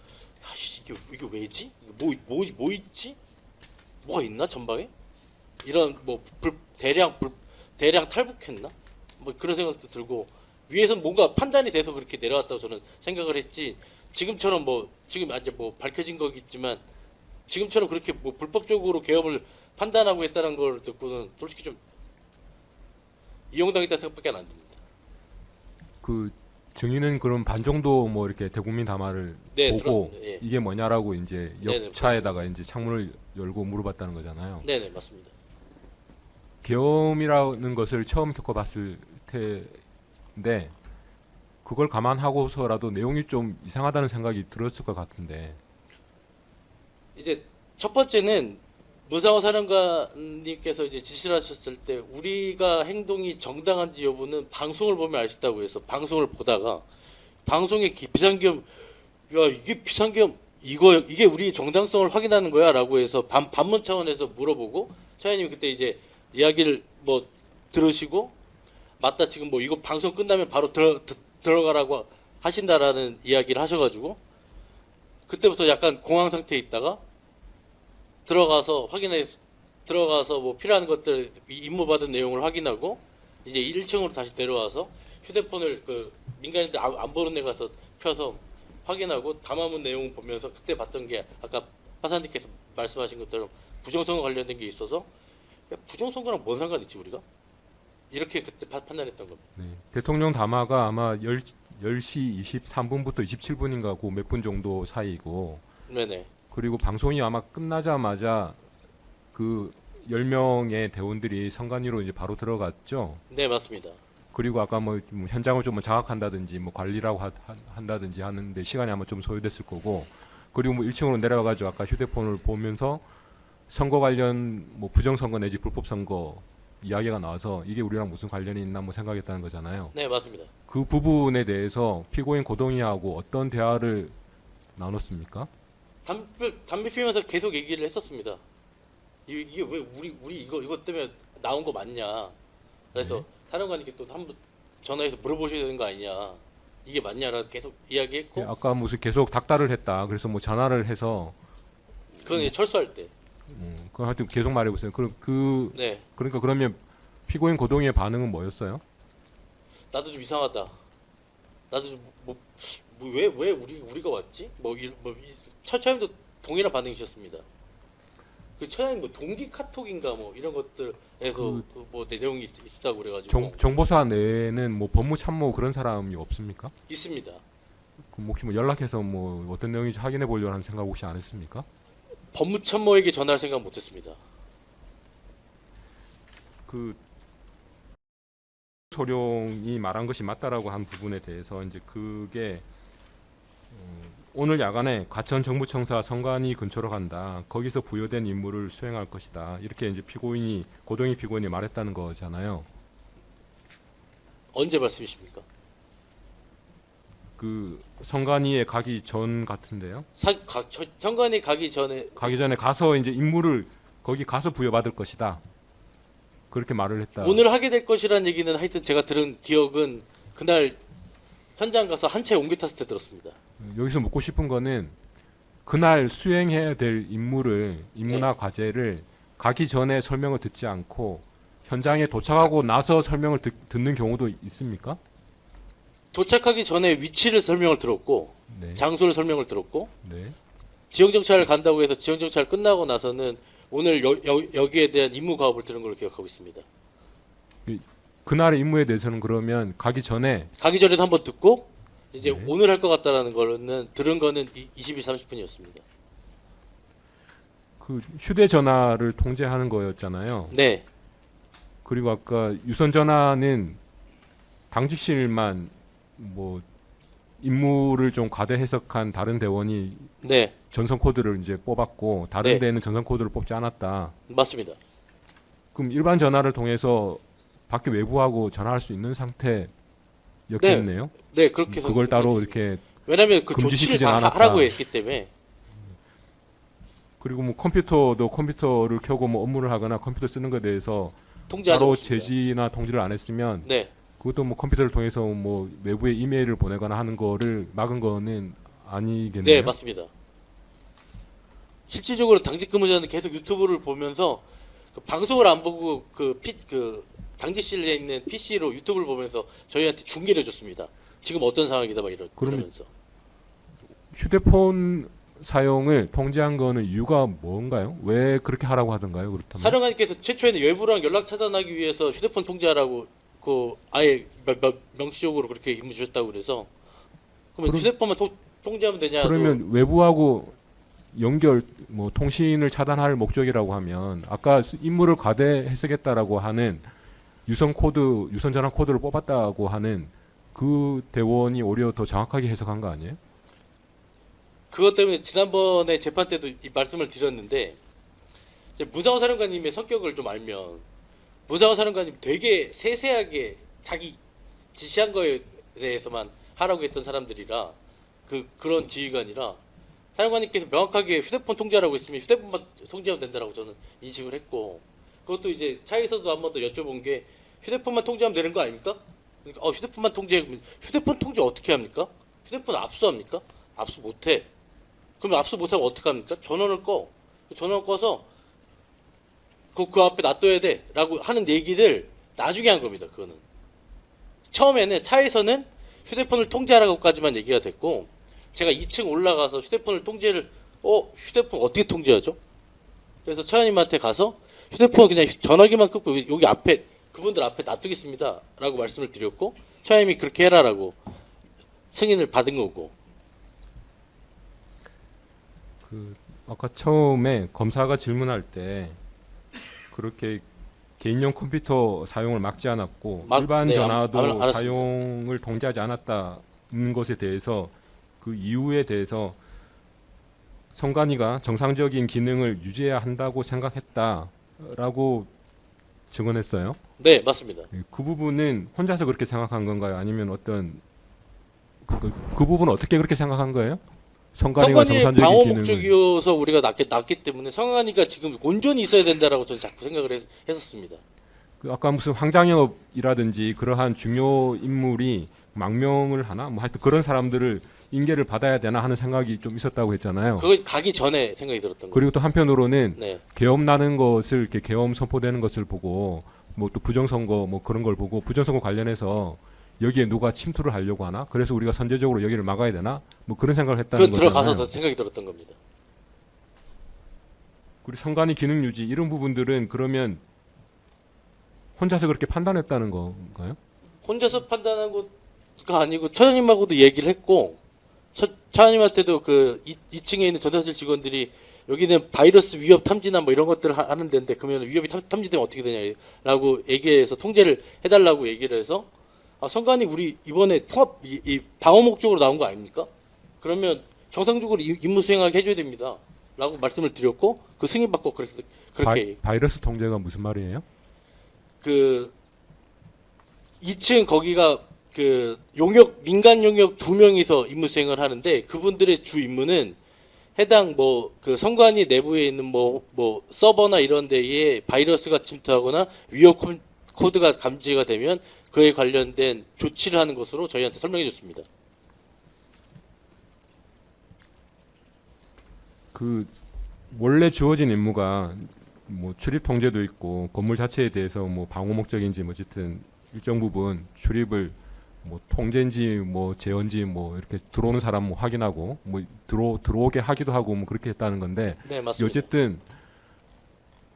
이게 왜지? 뭐 있지? 뭐가 있나 전방에? 이런 뭐 대량 탈북했나? 뭐 그런 생각도 들고 위에서 뭔가 판단이 돼서 그렇게 내려왔다고 저는 생각을 했지. 지금처럼 뭐 지금 이제 뭐 밝혀진 거겠지만 지금처럼 그렇게 뭐 불법적으로 계엄을 판단하고 했다는 걸 듣고는 솔직히 좀 이용당했다는 생각밖에 안 듭니다. 그 증인은 그럼 반 정도 뭐 이렇게 대국민 담화를 네, 보고 들었습니다. 예. 이게 뭐냐라고 이제 네네, 옆차에다가 이제 창문을 열고 물어봤다는 거잖아요. 네네 맞습니다. 계엄이라는 것을 처음 겪어봤을 텐데 그걸 감안하고서라도 내용이 좀 이상하다는 생각이 들었을 것 같은데. 이제 첫 번째는 문상호 사령관님께서 이제 지시를 하셨을 때 우리가 행동이 정당한지 여부는 방송을 보면 알 수 있다고 해서 방송을 보다가 방송에 비상계엄 야 이게 비상계엄 이게 우리 정당성을 확인하는 거야라고 해서 반문 차원에서 물어보고 차장님이 그때 이제 이야기를 뭐 들으시고 맞다 지금 뭐 이거 방송 끝나면 바로 들어가라고 하신다라는 이야기를 하셔가지고 그때부터 약간 공황 상태에 있다가 들어가서 뭐 필요한 것들 임무 받은 내용을 확인하고 이제 1층으로 다시 내려와서 휴대폰을 그 민간인들 안 보는 데 가서 펴서 확인하고 담화문 내용 보면서 그때 봤던 게 아까 파사님께서 말씀하신 것처럼 부정선거 관련된 게 있어서 야, 부정선거랑 뭔 상관 있지 우리가? 이렇게 그때 판단했던 겁니다. 네. 대통령 담화가 아마 10시 23분부터 27분인가 그 몇 분 정도 사이고 네네. 그리고 방송이 아마 끝나자마자 그 10명의 대원들이 선관위로 이제 바로 들어갔죠. 네 맞습니다. 그리고 아까 뭐 현장을 좀 장악한다든지 뭐 관리라고 한다든지 하는데 시간이 아마 좀 소요됐을 거고 그리고 뭐 1층으로 내려가가지고 아까 휴대폰을 보면서 선거 관련 뭐 부정선거 내지 불법선거 이야기가 나와서 이게 우리랑 무슨 관련이 있나 뭐 생각했다는 거잖아요. 네 맞습니다. 그 부분에 대해서 피고인 고동희하고 어떤 대화를 나눴습니까? 담배 피우면서 계속 얘기를 했었습니다. 이게 왜 우리 이거 때문에 나온 거 맞냐? 그래서 네. 사령관님께 또 한번 전화해서 물어보셔야 되는 거 아니냐? 이게 맞냐라고 계속 이야기했고 예, 아까 무슨 계속 닥달을 했다. 그래서 뭐 전화를 해서 그건 이제 철수할 때. 그 하여튼 계속 말해보세요. 네. 그러니까 그러면 피고인 고동희의 반응은 뭐였어요? 나도 좀 이상하다. 나도 좀왜 우리가 왔지? 처장님도 동일한 반응이셨습니다. 그 처장님 뭐 동기 카톡인가 뭐 이런 것들에서 뭐 내용이 있다고 그래가지고 정보사 내에는 뭐 법무참모 그런 사람이 없습니까? 있습니다. 그럼 혹시 뭐 연락해서 뭐 어떤 내용인지 확인해 보려고 하는 생각 혹시 안 했습니까? 법무참모에게 전화할 생각 못했습니다. 그 소룡이 말한 것이 맞다라고 한 부분에 대해서 이제 그게 오늘 야간에 과천 정부청사 선관위 근처로 간다. 거기서 부여된 임무를 수행할 것이다. 이렇게 이제 고동희 피고인이 말했다는 거잖아요. 언제 말씀이십니까? 그 선관위에 가기 전 같은데요. 정관이 가기 전에 가서 이제 임무를 거기 가서 부여받을 것이다. 그렇게 말을 했다. 오늘 하게 될 것이라는 얘기는 하여튼 제가 들은 기억은 그날 현장 가서 한 채 옮겨 탔을 때 들었습니다. 여기서 묻고 싶은 거는 그날 수행해야 될 임무나 과제를 가기 전에 설명을 듣지 않고 현장에 도착하고 나서 설명을 듣는 경우도 있습니까? 도착하기 전에 위치를 설명을 들었고 네. 장소를 설명을 들었고 네. 지형정찰을 간다고 해서 지형정찰 끝나고 나서는 오늘 여기에 대한 임무 가업을 들은 걸로 기억하고 있습니다. 그날의 임무에 대해서는 그러면 가기 전에도 한번 듣고 이제 네. 오늘 할 것 같다라는 거는 들은 거는 22, 30분이었습니다. 그 휴대전화를 통제하는 거였잖아요. 네. 그리고 아까 유선전화는 당직실만 뭐 임무를 좀 과대 해석한 다른 대원이 네. 전선 코드를 이제 뽑았고 다른 네. 데는 전선 코드를 뽑지 않았다. 맞습니다. 그럼 일반 전화를 통해서 밖에 외부하고 전화할 수 있는 상태였겠네요. 네, 그렇게 그걸 따로 생각했습니다. 이렇게 왜냐하면 그 조치를 금지시키진 다 않았다. 하라고 했기 때문에 그리고 뭐 컴퓨터를 켜고 뭐 업무를 하거나 컴퓨터 쓰는 것에 대해서 통제하지 따로 않습니다. 제지나 통지를 안 했으면 네. 그것도 뭐 컴퓨터를 통해서 뭐 외부에 이메일을 보내거나 하는 거를 막은 거는 아니겠네요. 네, 맞습니다. 실질적으로 당직 근무자는 계속 유튜브를 보면서 그 방송을 안 보고 그 당직실에 있는 PC로 유튜브를 보면서 저희한테 중계를 해줬습니다. 지금 어떤 상황이다 막 이러면서. 휴대폰 사용을 통제한 거는 이유가 뭔가요? 왜 그렇게 하라고 하던가요? 그렇다면 사령관님께서 최초에는 외부랑 연락 차단하기 위해서 휴대폰 통제하라고 그 아예 명시적으로 그렇게 임무 주셨다고 그래서 그러면 그럼- 휴대폰만 통제하면 되냐? 그러면 외부하고 연결 뭐 통신을 차단할 목적이라고 하면 아까 임무를 과대 해석했다라고 하는 유선 전환 코드를 뽑았다고 하는 그 대원이 오히려 더 정확하게 해석한 거 아니에요? 그것 때문에 지난번에 재판 때도 이 말씀을 드렸는데 이제 무상호 사령관님의 성격을 좀 알면 무상호 사령관님 되게 세세하게 자기 지시한 거에 대해서만 하라고 했던 사람들이라 그런 지휘관이라 사령관님께서 명확하게 휴대폰 통제하라고 했으면 휴대폰만 통제하면 된다라고 저는 인식을 했고 그것도 이제 차에서도 한 번 더 여쭤본 게 휴대폰만 통제하면 되는 거 아닙니까? 그러니까 휴대폰만 통제하면 휴대폰 통제 어떻게 합니까? 휴대폰 압수합니까? 압수 못해. 그럼 압수 못하면 어떻게 합니까? 전원을 꺼. 전원을 꺼서 그 앞에 놔둬야 돼 라고 하는 얘기를 나중에 한 겁니다. 그거는 처음에는 차에서는 휴대폰을 통제하라고까지만 얘기가 됐고 제가 2층 올라가서 휴대폰을 통제를 휴대폰 어떻게 통제하죠? 그래서 차장님한테 가서 휴대폰 그냥 전화기만 끊고 여기 앞에 그분들 앞에 놔두겠습니다 라고 말씀을 드렸고 차장님이 그렇게 해라라고 승인을 받은 거고. 아까 처음에 검사가 질문할 때 그렇게 개인용 컴퓨터 사용을 막지 않았고 일반 네, 전화도 알았습니다. 사용을 통제하지 않았다는 것에 대해서 그 이유에 대해서 성관이가 정상적인 기능을 유지해야 한다고 생각했다라고 증언했어요. 네, 맞습니다. 그 부분은 혼자서 그렇게 생각한 건가요? 아니면 어떤 그 부분은 어떻게 그렇게 생각한 거예요? 성관이가 성관이의 정상적인 방어 기능을 목적이어서 우리가 낳기 때문에 성관이가 지금 온전히 있어야 된다라고 저는 자꾸 생각을 했었습니다. 아까 무슨 황장엽이라든지 그러한 중요 인물이 망명을 하나 뭐 하여튼 그런 사람들을 인계를 받아야 되나 하는 생각이 좀 있었다고 했잖아요. 그거 가기 전에 생각이 들었던 거예요. 그리고 또 한편으로는 네. 계엄 나는 것을 이렇게 계엄 선포되는 것을 보고 뭐 또 부정선거 뭐 그런 걸 보고 부정선거 관련해서 여기에 누가 침투를 하려고 하나? 그래서 우리가 선제적으로 여기를 막아야 되나? 뭐 그런 생각을 했다는 그 거잖아요. 들어가서 더 생각이 들었던 겁니다. 그리고 선관위 기능 유지 이런 부분들은 그러면 혼자서 그렇게 판단했다는 건가요? 혼자서 판단한 것가 아니고 차장님하고도 얘기를 했고 차장님한테도 그 2층에 있는 전화실 직원들이 여기는 바이러스 위협 탐지나 뭐 이런 것들을 하는 데인데 그러면 위협이 탐지되면 어떻게 되냐라고 얘기해서 통제를 해달라고 얘기를 해서 선관위 우리 이번에 통합 이 방어 목적으로 나온 거 아닙니까? 그러면 정상적으로 임무 수행하게 해줘야 됩니다. 라고 말씀을 드렸고 그 승인 받고 그렇게 바이러스 통제가 무슨 말이에요? 그 2층 거기가 그 민간 용역 2명이서 임무 수행을 하는데 그분들의 주 임무는 해당 뭐 그 선관위 내부에 있는 뭐 서버나 이런 데에 바이러스가 침투하거나 위협 코드가 감지가 되면 그에 관련된 조치를 하는 것으로 저희한테 설명해 줬습니다. 그 원래 주어진 임무가 뭐 출입 통제도 있고 건물 자체에 대해서 뭐 방호 목적인지 뭐 어쨌든 일정 부분 출입을 뭐 통제인지 뭐 제어인지 뭐 이렇게 들어오는 사람 뭐 확인하고 뭐 들어오게 하기도 하고 뭐 그렇게 했다는 건데 네, 맞습니다. 어쨌든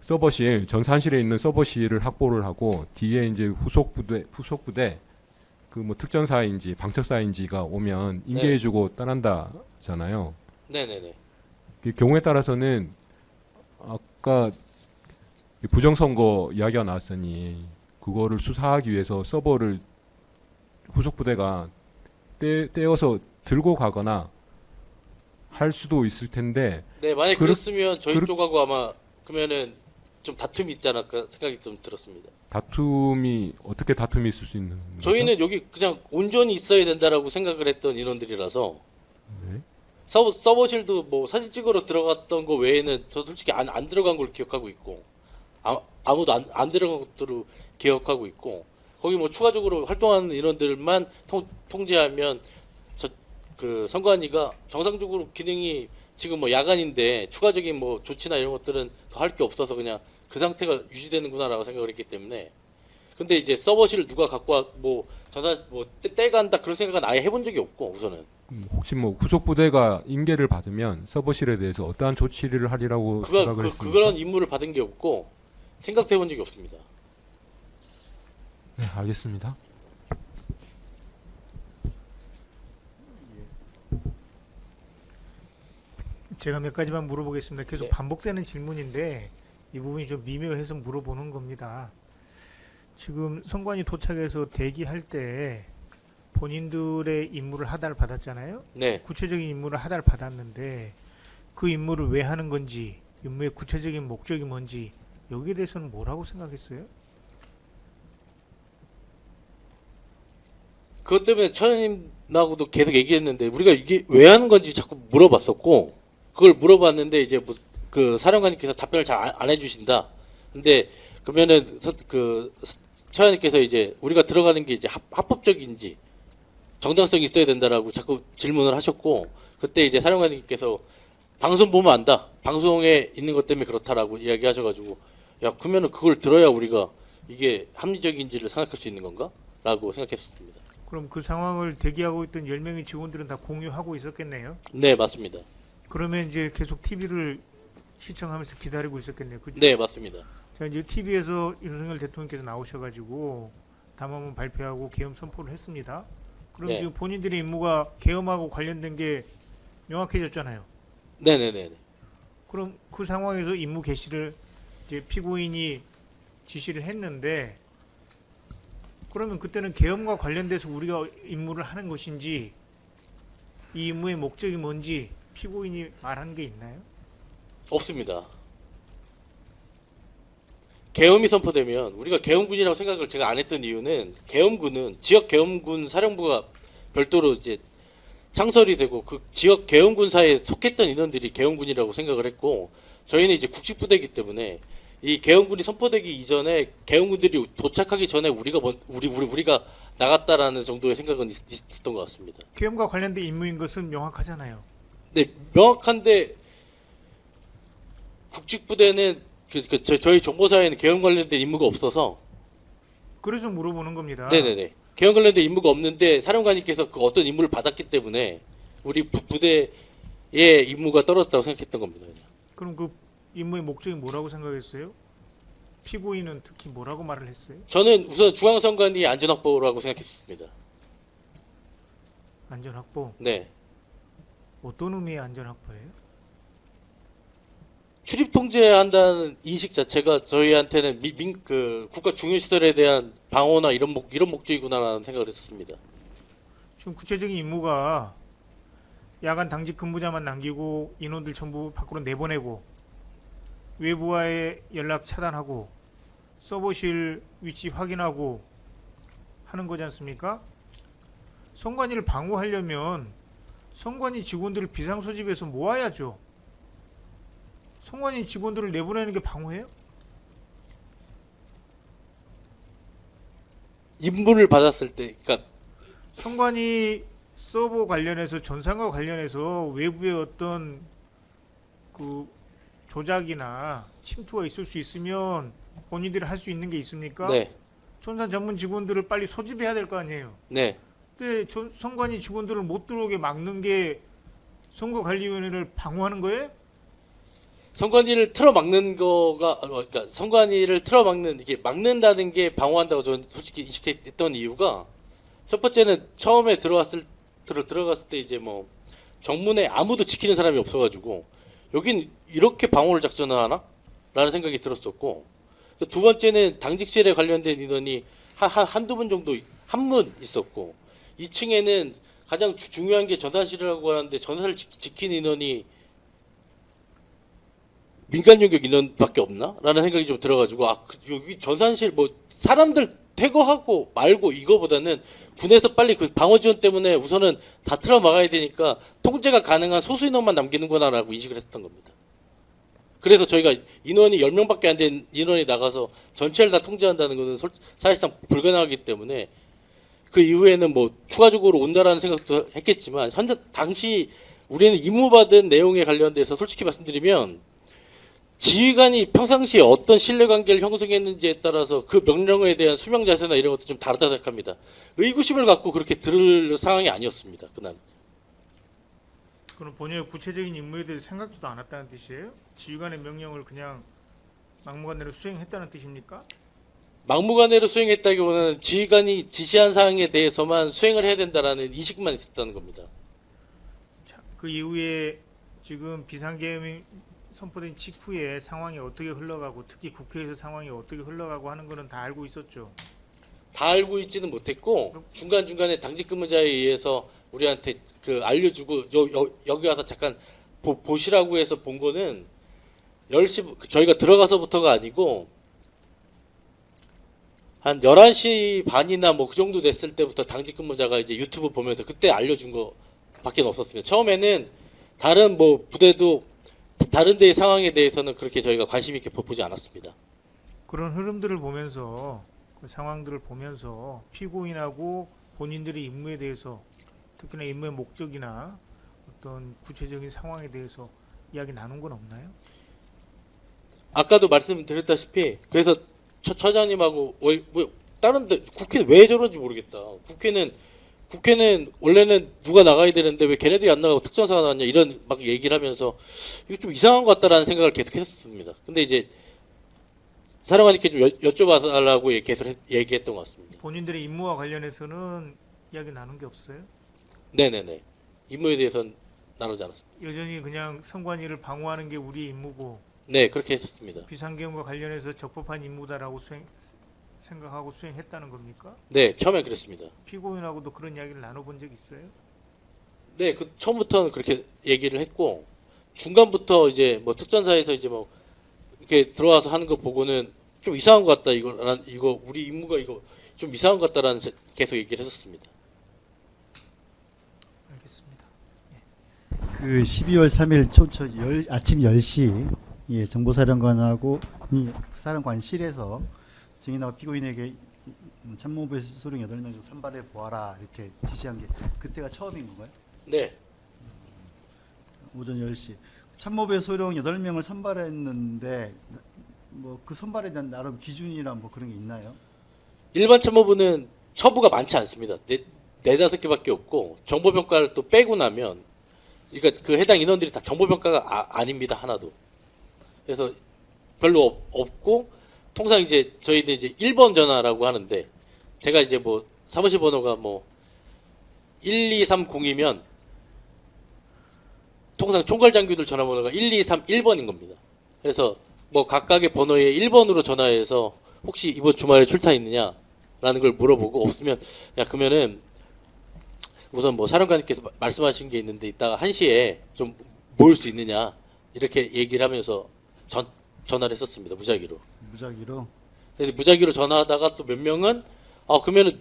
서버실 전산실에 있는 서버실을 확보를 하고 뒤에 이제 후속 부대 그 뭐 특전사인지 방척사인지가 오면 인계해주고 떠난다잖아요. 네네네. 그 경우에 따라서는 아까 부정선거 이야기가 나왔으니 그거를 수사하기 위해서 서버를 후속 부대가 떼어서 들고 가거나 할 수도 있을 텐데 네, 만약 그랬으면 저희 그렇- 쪽하고 아마 그러면은 좀 다툼이 있지 않을까 생각이 좀 들었습니다. 어떻게 다툼이 있을 수 있는 거죠? 저희는 여기 그냥 온전히 있어야 된다라고 생각을 했던 인원들이라서 네. 서버실도 뭐 사진 찍으러 들어갔던 거 외에는 저 솔직히 안 들어간 걸 기억하고 있고 아무도 안 들어간 것들로 기억하고 있고 거기 뭐 추가적으로 활동하는 인원들만 통제하면 그 선관위가 정상적으로 기능이 지금 뭐 야간인데 추가적인 뭐 조치나 이런 것들은 더 할 게 없어서 그냥 그 상태가 유지되는구나라고 생각을 했기 때문에 근데 이제 서버실을 누가 갖고 와, 뭐 전화 뭐 떼간다 그런 생각은 아예 해본 적이 없고 우선은. 혹시 뭐 후속 부대가 인계를 받으면 서버실에 대해서 어떠한 조치를 하리라고 생각을 했습니까? 그런 임무를 받은 게 없고 생각도 해본 적이 없습니다. 네, 알겠습니다. 제가 몇 가지만 물어보겠습니다. 계속 네. 반복되는 질문인데 이 부분이 좀 미묘해서 물어보는 겁니다. 지금 선관위 도착해서 대기할 때 본인들의 임무를 하달을 받았잖아요. 네. 구체적인 임무를 하달을 받았는데 그 임무를 왜 하는 건지, 임무의 구체적인 목적이 뭔지 여기에 대해서는 뭐라고 생각했어요? 그것 때문에 처장님하고도 계속 얘기했는데 우리가 이게 왜 하는 건지 자꾸 물어봤었고 그걸 물어봤는데 이제 뭐 그 사령관님께서 답변을 잘 안 해주신다. 근데 그러면은 처장님께서 이제 우리가 들어가는 게 이제 합법적인지 정당성이 있어야 된다라고 자꾸 질문을 하셨고 그때 이제 사령관님께서 방송 보면 안다. 방송에 있는 것 때문에 그렇다라고 이야기하셔가지고 야 그러면은 그걸 들어야 우리가 이게 합리적인지를 생각할 수 있는 건가? 라고 생각했었습니다. 그럼 그 상황을 대기하고 있던 10명의 직원들은 다 공유하고 있었겠네요. 네 맞습니다. 그러면 이제 계속 TV를 시청하면서 기다리고 있었겠네요. 그죠? 네 맞습니다. 자 이제 TV에서 윤석열 대통령께서 나오셔가지고 담화문 발표하고 계엄 선포를 했습니다. 그럼 네. 지금 본인들의 임무가 계엄하고 관련된 게 명확해졌잖아요. 네네네. 그럼 그 상황에서 임무 개시를 이제 피고인이 지시를 했는데 그러면 그때는 계엄과 관련돼서 우리가 임무를 하는 것인지 이 임무의 목적이 뭔지 피고인이 말한 게 있나요? 없습니다. 계엄이 선포되면 우리가 계엄군이라고 생각을 제가 안 했던 이유는 계엄군은 지역 계엄군 사령부가 별도로 이제 창설이 되고 그 지역 계엄군사에 속했던 인원들이 계엄군이라고 생각을 했고 저희는 이제 국직부대이기 때문에 이 계엄군이 선포되기 이전에 계엄군들이 도착하기 전에 우리가 나갔다라는 정도의 생각은 있었던 것 같습니다. 계엄과 관련된 임무인 것은 명확하잖아요. 네 명확한데 국직부대는 저희 정보사에는 계엄 관련된 임무가 없어서 그래서 물어보는 겁니다. 네네네 계엄 관련된 임무가 없는데 사령관님께서 그 어떤 임무를 받았기 때문에 우리 부대의 임무가 떨어졌다고 생각했던 겁니다. 그냥. 그럼 그 임무의 목적이 뭐라고 생각했어요? 피고인은 특히 뭐라고 말을 했어요? 저는 우선 중앙선관위 안전확보라고 생각했습니다. 안전확보. 네 어떤 의미의 안전확보예요? 출입 통제한다는 인식 자체가 저희한테는 그 국가 중요시설에 대한 방어나 이런 목적이구나라는 생각을 했었습니다. 지금 구체적인 임무가 야간 당직 근무자만 남기고 인원들 전부 밖으로 내보내고 외부와의 연락 차단하고 서버실 위치 확인하고 하는 거지 않습니까? 선관위를 방어하려면 선관위 직원들을 비상소집해서 모아야죠. 선관위 직원들을 내보내는 게 방어예요? 임무를 받았을 때, 그러니까 선관위 서버 관련해서 전산과 관련해서 외부의 어떤 그 조작이나 침투가 있을 수 있으면 본인들이 할 수 있는 게 있습니까? 네, 전산 전문 직원들을 빨리 소집해야 될 거 아니에요. 네. 근데 선관위 직원들을 못 들어오게 막는 게 선거관리위원회를 방어하는 거예요? 선관위를 틀어막는 거가 그러니까 선관위를 틀어막는 이게 막는다는 게 방어한다고 저는 솔직히 인식했던 이유가 첫 번째는 처음에 들어갔을 때 이제 뭐 정문에 아무도 지키는 사람이 없어가지고 여긴 이렇게 방어를 작전을 하나? 라는 생각이 들었었고 두 번째는 당직실에 관련된 인원이 한두 분 정도 한 분 있었고 2층에는 가장 중요한 게 전산실이라고 하는데 전산을 지키는 인원이 민간 용역 인원밖에 없나? 라는 생각이 좀 들어가지고 여기 전산실 뭐 사람들 퇴거하고 말고 이거보다는 군에서 빨리 그 방어 지원 때문에 우선은 다 틀어 막아야 되니까 통제가 가능한 소수 인원만 남기는구나라고 인식을 했었던 겁니다. 그래서 저희가 인원이 10명밖에 안 된 인원이 나가서 전체를 다 통제한다는 것은 사실상 불가능하기 때문에 그 이후에는 뭐 추가적으로 온다라는 생각도 했겠지만 현재 당시 우리는 임무받은 내용에 관련돼서 솔직히 말씀드리면 지휘관이 평상시에 어떤 신뢰관계를 형성했는지에 따라서 그 명령에 대한 수명 자세나 이런 것도 좀 다르다 생각합니다. 의구심을 갖고 그렇게 들을 상황이 아니었습니다. 그날. 그럼 본인의 구체적인 임무에 대해서 생각지도 않았다는 뜻이에요? 지휘관의 명령을 그냥 막무가내로 수행했다는 뜻입니까? 막무가내로 수행했다기보다는 지휘관이 지시한 사항에 대해서만 수행을 해야 된다라는 이식만 있었다는 겁니다. 자, 그 이후에 지금 비상계엄이 선포된 직후에 상황이 어떻게 흘러가고 특히 국회에서 상황이 어떻게 흘러가고 하는 거는 다 알고 있었죠. 다 알고 있지는 못했고 중간중간에 당직 근무자에 의해서 우리한테 그 알려주고 여기 와서 잠깐 보시라고 해서 본 거는 10시 저희가 들어가서부터가 아니고 한 11시 반이나 뭐 그 정도 됐을 때부터 당직 근무자가 이제 유튜브 보면서 그때 알려준 거 밖에 없었습니다. 처음에는 다른 뭐 부대도 다른 데의 상황에 대해서는 그렇게 저희가 관심 있게 보지 않았습니다. 그런 흐름들을 보면서 그 상황들을 보면서 피고인하고 본인들의 임무에 대해서 특히나 임무의 목적이나 어떤 구체적인 상황에 대해서 이야기 나눈 건 없나요? 아까도 말씀드렸다시피 그래서 처장님하고 뭐 다른 데 국회는 왜 저런지 모르겠다. 국회는 원래는 누가 나가야 되는데 왜 걔네들이 안 나가고 특전사가 나왔냐 이런 막 얘기를 하면서 이게 좀 이상한 것 같다라는 생각을 계속 했었습니다. 근데 이제 사령관님께 좀 여쭤봐달라고 계속 얘기했던 것 같습니다. 본인들의 임무와 관련해서는 이야기 나눈 게 없어요? 네네네. 임무에 대해서는 나누지 않았습니다. 여전히 그냥 선관위를 방어하는 게 우리의 임무고 네, 그렇게 했었습니다. 비상계엄과 관련해서 적법한 임무다라고 생각하고 수행했다는 겁니까? 네, 처음엔 그랬습니다. 피고인하고도 그런 이야기를 나눠본 적 있어요? 네, 그 처음부터는 그렇게 얘기를 했고 중간부터 이제 뭐 특전사에서 이제 뭐 이렇게 들어와서 하는 거 보고는 좀 이상한 것 같다. 이거 우리 임무가 이거 좀 이상한 것 같다라는 계속 얘기를 했었습니다. 알겠습니다. 그 12월 3일 아침 10시 예, 정보사령관하고 이 사령관실에서 증인하고 피고인에게 참모부의 소령 8명 중 선발해 보아라 이렇게 지시한 게 그때가 처음인 건가요? 네. 오전 10시. 참모부의 소령 8명을 선발했는데 뭐 그 선발에 대한 나름 기준이나 뭐 그런 게 있나요? 일반 참모부는 처부가 많지 않습니다. 네다섯 개밖에 없고 정보평가를 또 빼고 나면 그러니까 그 해당 인원들이 다 정보평가가 아닙니다. 하나도. 그래서 별로 없고 통상 이제 저희는 이제 1번 전화라고 하는데 제가 이제 뭐 사무실 번호가 뭐 1230이면 통상 총괄장교들 전화번호가 1231번인 겁니다. 그래서 뭐 각각의 번호에 1번으로 전화해서 혹시 이번 주말에 출타 있느냐라는 걸 물어보고 없으면 야 그러면은 우선 뭐 사령관님께서 말씀하신 게 있는데 이따가 1시에 좀 모일 수 있느냐 이렇게 얘기를 하면서 전화를 했었습니다. 무작위로. 무작위로? 그래서 무작위로 전화하다가 또 몇 명은 그러면은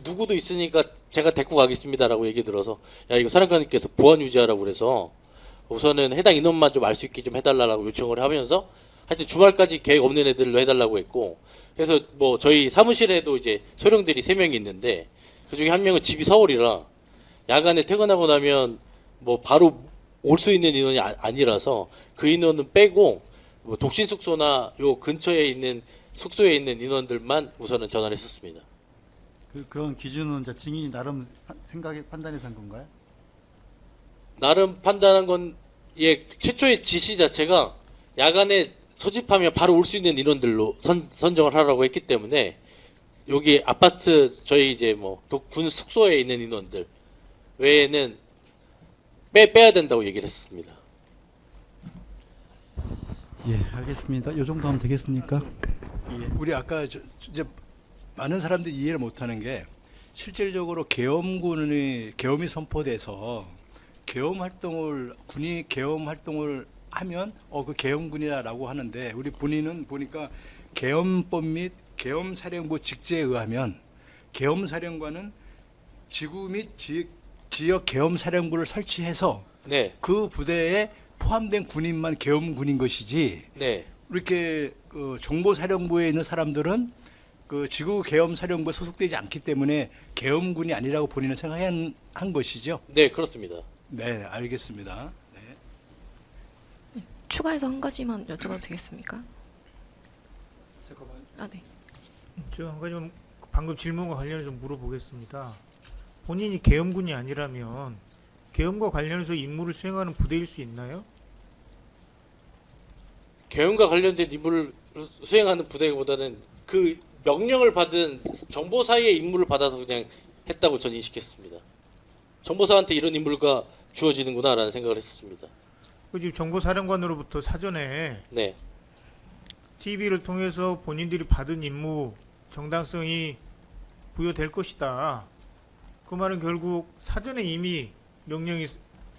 누구도 있으니까 제가 데리고 가겠습니다라고 얘기 들어서 야 이거 사령관님께서 보안 유지하라고 그래서 우선은 해당 인원만 좀 알 수 있게 좀 해달라고 요청을 하면서 하여튼 주말까지 계획 없는 애들로 해달라고 했고 그래서 뭐 저희 사무실에도 이제 소령들이 3명이 있는데 그 중에 한 명은 집이 서울이라 야간에 퇴근하고 나면 뭐 바로 올 수 있는 인원이 아니라서 그 인원은 빼고 뭐 독신 숙소나 요 근처에 있는 숙소에 있는 인원들만 우선은 전화를 했었습니다. 그런 기준은 이제 증인이 나름 판단해서 한 건가요? 나름 판단한 건 예, 최초의 지시 자체가 야간에 소집하면 바로 올 수 있는 인원들로 선정을 하라고 했기 때문에 여기 아파트 저희 이제 뭐 군 숙소에 있는 인원들 외에는 빼야 된다고 얘기를 했습니다. 예, 알겠습니다. 이 정도 하면 되겠습니까? 우리 아까 이제 많은 사람들이 이해를 못하는 게 실질적으로 계엄이 선포돼서 군이 계엄 활동을 하면 그 계엄군이라고 하는데 우리 본인은 보니까 계엄법 및 계엄사령부 직제에 의하면 계엄사령관은 지구 및 지역 계엄사령부를 설치해서 네. 그 부대에 포함된 군인만 계엄군인 것이지 네. 이렇게 그 정보사령부에 있는 사람들은 그 지구 계엄사령부에 소속되지 않기 때문에 계엄군이 아니라고 본인은 생각한 것이죠. 네, 그렇습니다. 네, 알겠습니다. 네. 추가해서 한 가지만 여쭤봐도 되겠습니까? 아, 네. 제가 한 가지만 방금 질문과 관련해서 좀 물어보겠습니다. 본인이 계엄군이 아니라면 계엄과 관련해서 임무를 수행하는 부대일 수 있나요? 계엄과 관련된 임무를 수행하는 부대보다는 그 명령을 받은 정보사의 임무를 받아서 그냥 했다고 전 인식했습니다. 정보사한테 이런 임무가 주어지는구나라는 생각을 했었습니다. 그 지금 정보사령관으로부터 사전에 네, TV를 통해서 본인들이 받은 임무 정당성이 부여될 것이다. 그 말은 결국 사전에 이미 명령이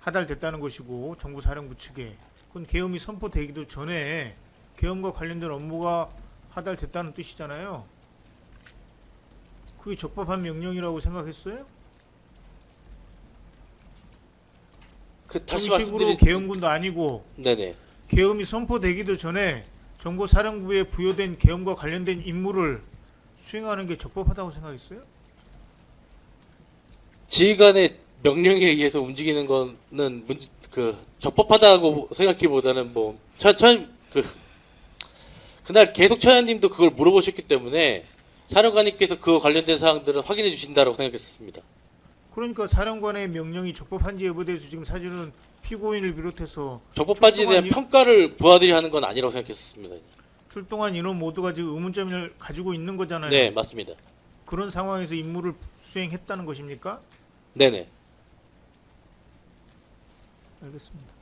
하달됐다는 것이고 정보사령부 측에 그건 계엄이 선포되기도 전에 계엄과 관련된 업무가 하달됐다는 뜻이잖아요. 그게 적법한 명령이라고 생각했어요? 다시 그런 식으로 말씀드리. 계엄군도 아니고 네네. 계엄이 선포되기도 전에 정보사령부에 부여된 계엄과 관련된 임무를 수행하는 게 적법하다고 생각했어요? 지휘관의 명령에 의해서 움직이는 거는 적법하다고 생각하기보다는 그날 계속 처장님도 그걸 물어보셨기 때문에 사령관님께서 그 관련된 사항들은 확인해 주신다라고 생각했습니다. 그러니까 사령관의 명령이 적법한지 여부에 대해서 지금 사실은 피고인을 비롯해서 적법한지에 대한 평가를 부하들이 하는 건 아니라고 생각했습니다. 출동한 인원 모두가 지금 의문점을 가지고 있는 거잖아요. 네, 맞습니다. 그런 상황에서 임무를 수행했다는 것입니까? 네네. 알겠습니다.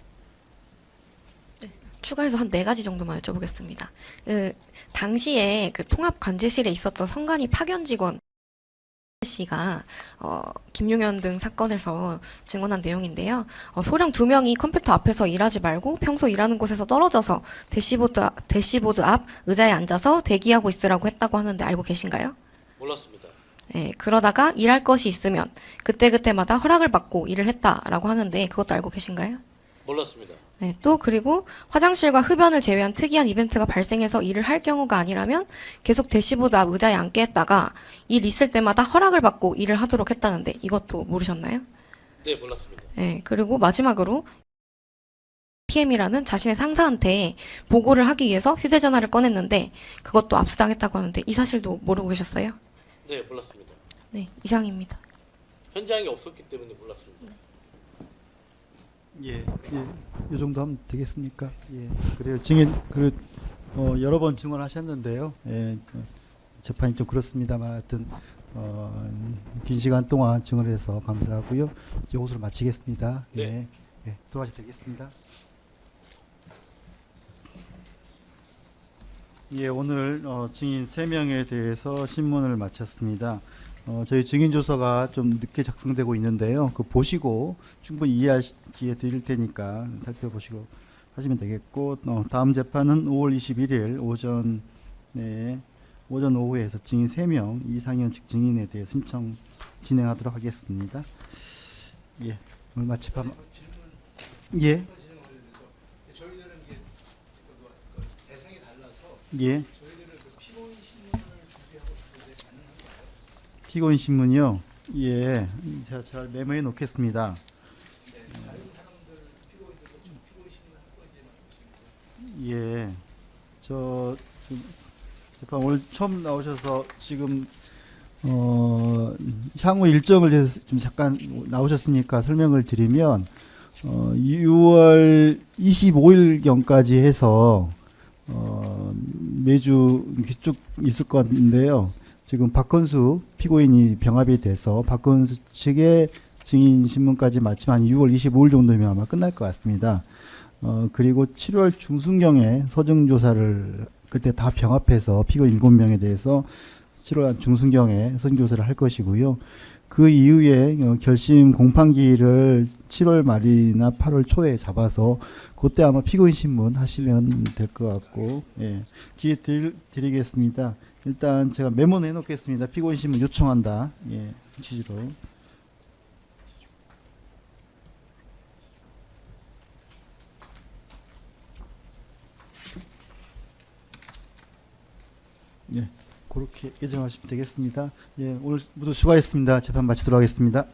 추가해서 한 4가지 정도만 여쭤보겠습니다. 당시에 그 통합 관제실에 있었던 선관위 파견 직원 씨가 김용현 등 사건에서 증언한 내용인데요. 소령 2명이 컴퓨터 앞에서 일하지 말고 평소 일하는 곳에서 떨어져서 대시보드 앞 의자에 앉아서 대기하고 있으라고 했다고 하는데 알고 계신가요? 몰랐습니다. 네, 그러다가 일할 것이 있으면 그때그때마다 허락을 받고 일을 했다라고 하는데 그것도 알고 계신가요? 몰랐습니다. 네, 또 그리고 화장실과 흡연을 제외한 특이한 이벤트가 발생해서 일을 할 경우가 아니라면 계속 대시보드 앞 의자에 앉게 했다가 일 있을 때마다 허락을 받고 일을 하도록 했다는데 이것도 모르셨나요? 네, 몰랐습니다. 네, 그리고 마지막으로 PM이라는 자신의 상사한테 보고를 하기 위해서 휴대전화를 꺼냈는데 그것도 압수당했다고 하는데 이 사실도 모르고 계셨어요? 네, 몰랐습니다. 네, 이상입니다. 현장에 없었기 때문에 몰랐습니다. 예, 이 정도 하면 되겠습니까? 예, 그래요. 증인 여러 번 증언하셨는데요. 예, 재판이 좀 그렇습니다만 하여튼 긴 시간 동안 증언해서 감사하고요. 이것으로 마치겠습니다. 네. 예, 들어가셔도 되겠습니다. 예, 오늘 증인 3명에 대해서 신문을 마쳤습니다. 저희 증인 조서가 좀 늦게 작성되고 있는데요. 그 보시고 충분히 이해할 기회 드릴 테니까 살펴보시고 하시면 되겠고, 다음 재판은 5월 21일 오전 오후에 해서 증인 3명 이상현 측 증인에 대해 신청 진행하도록 하겠습니다. 예, 오늘 마치판. 예. 저희들은 이게 대상이 달라서 예. 저희들은 피고인 신문을 준비하고 싶은데 가능한가요? 피고인 신문이요. 예, 제가 잘 메모해 놓겠습니다. 다른 사람들 피고인들도 좀 피고인 신문 할 건지 예, 저 지금 재판 오늘 처음 나오셔서 지금 향후 일정을 좀 잠깐 나오셨으니까 설명을 드리면 6월 25일 경까지 해서 매주 쭉 있을 건데요. 지금 박건수 피고인이 병합이 돼서 박건수 측의 증인 신문까지 마치면 한 6월 25일 정도면 아마 끝날 것 같습니다. 그리고 7월 중순경에 서증 조사를 그때 다 병합해서 피고인 7명에 대해서 7월 중순경에 서증 조사를 할 것이고요. 그 이후에 결심 공판기일을 7월 말이나 8월 초에 잡아서 그때 아마 피고인 신문 하시면 될 것 같고, 예, 기회 드리겠습니다. 일단 제가 메모는 해놓겠습니다. 피고인 신문 요청한다. 예, 취지로. 예, 그렇게 예정하시면 되겠습니다. 예, 오늘 모두 수고하셨습니다. 재판 마치도록 하겠습니다.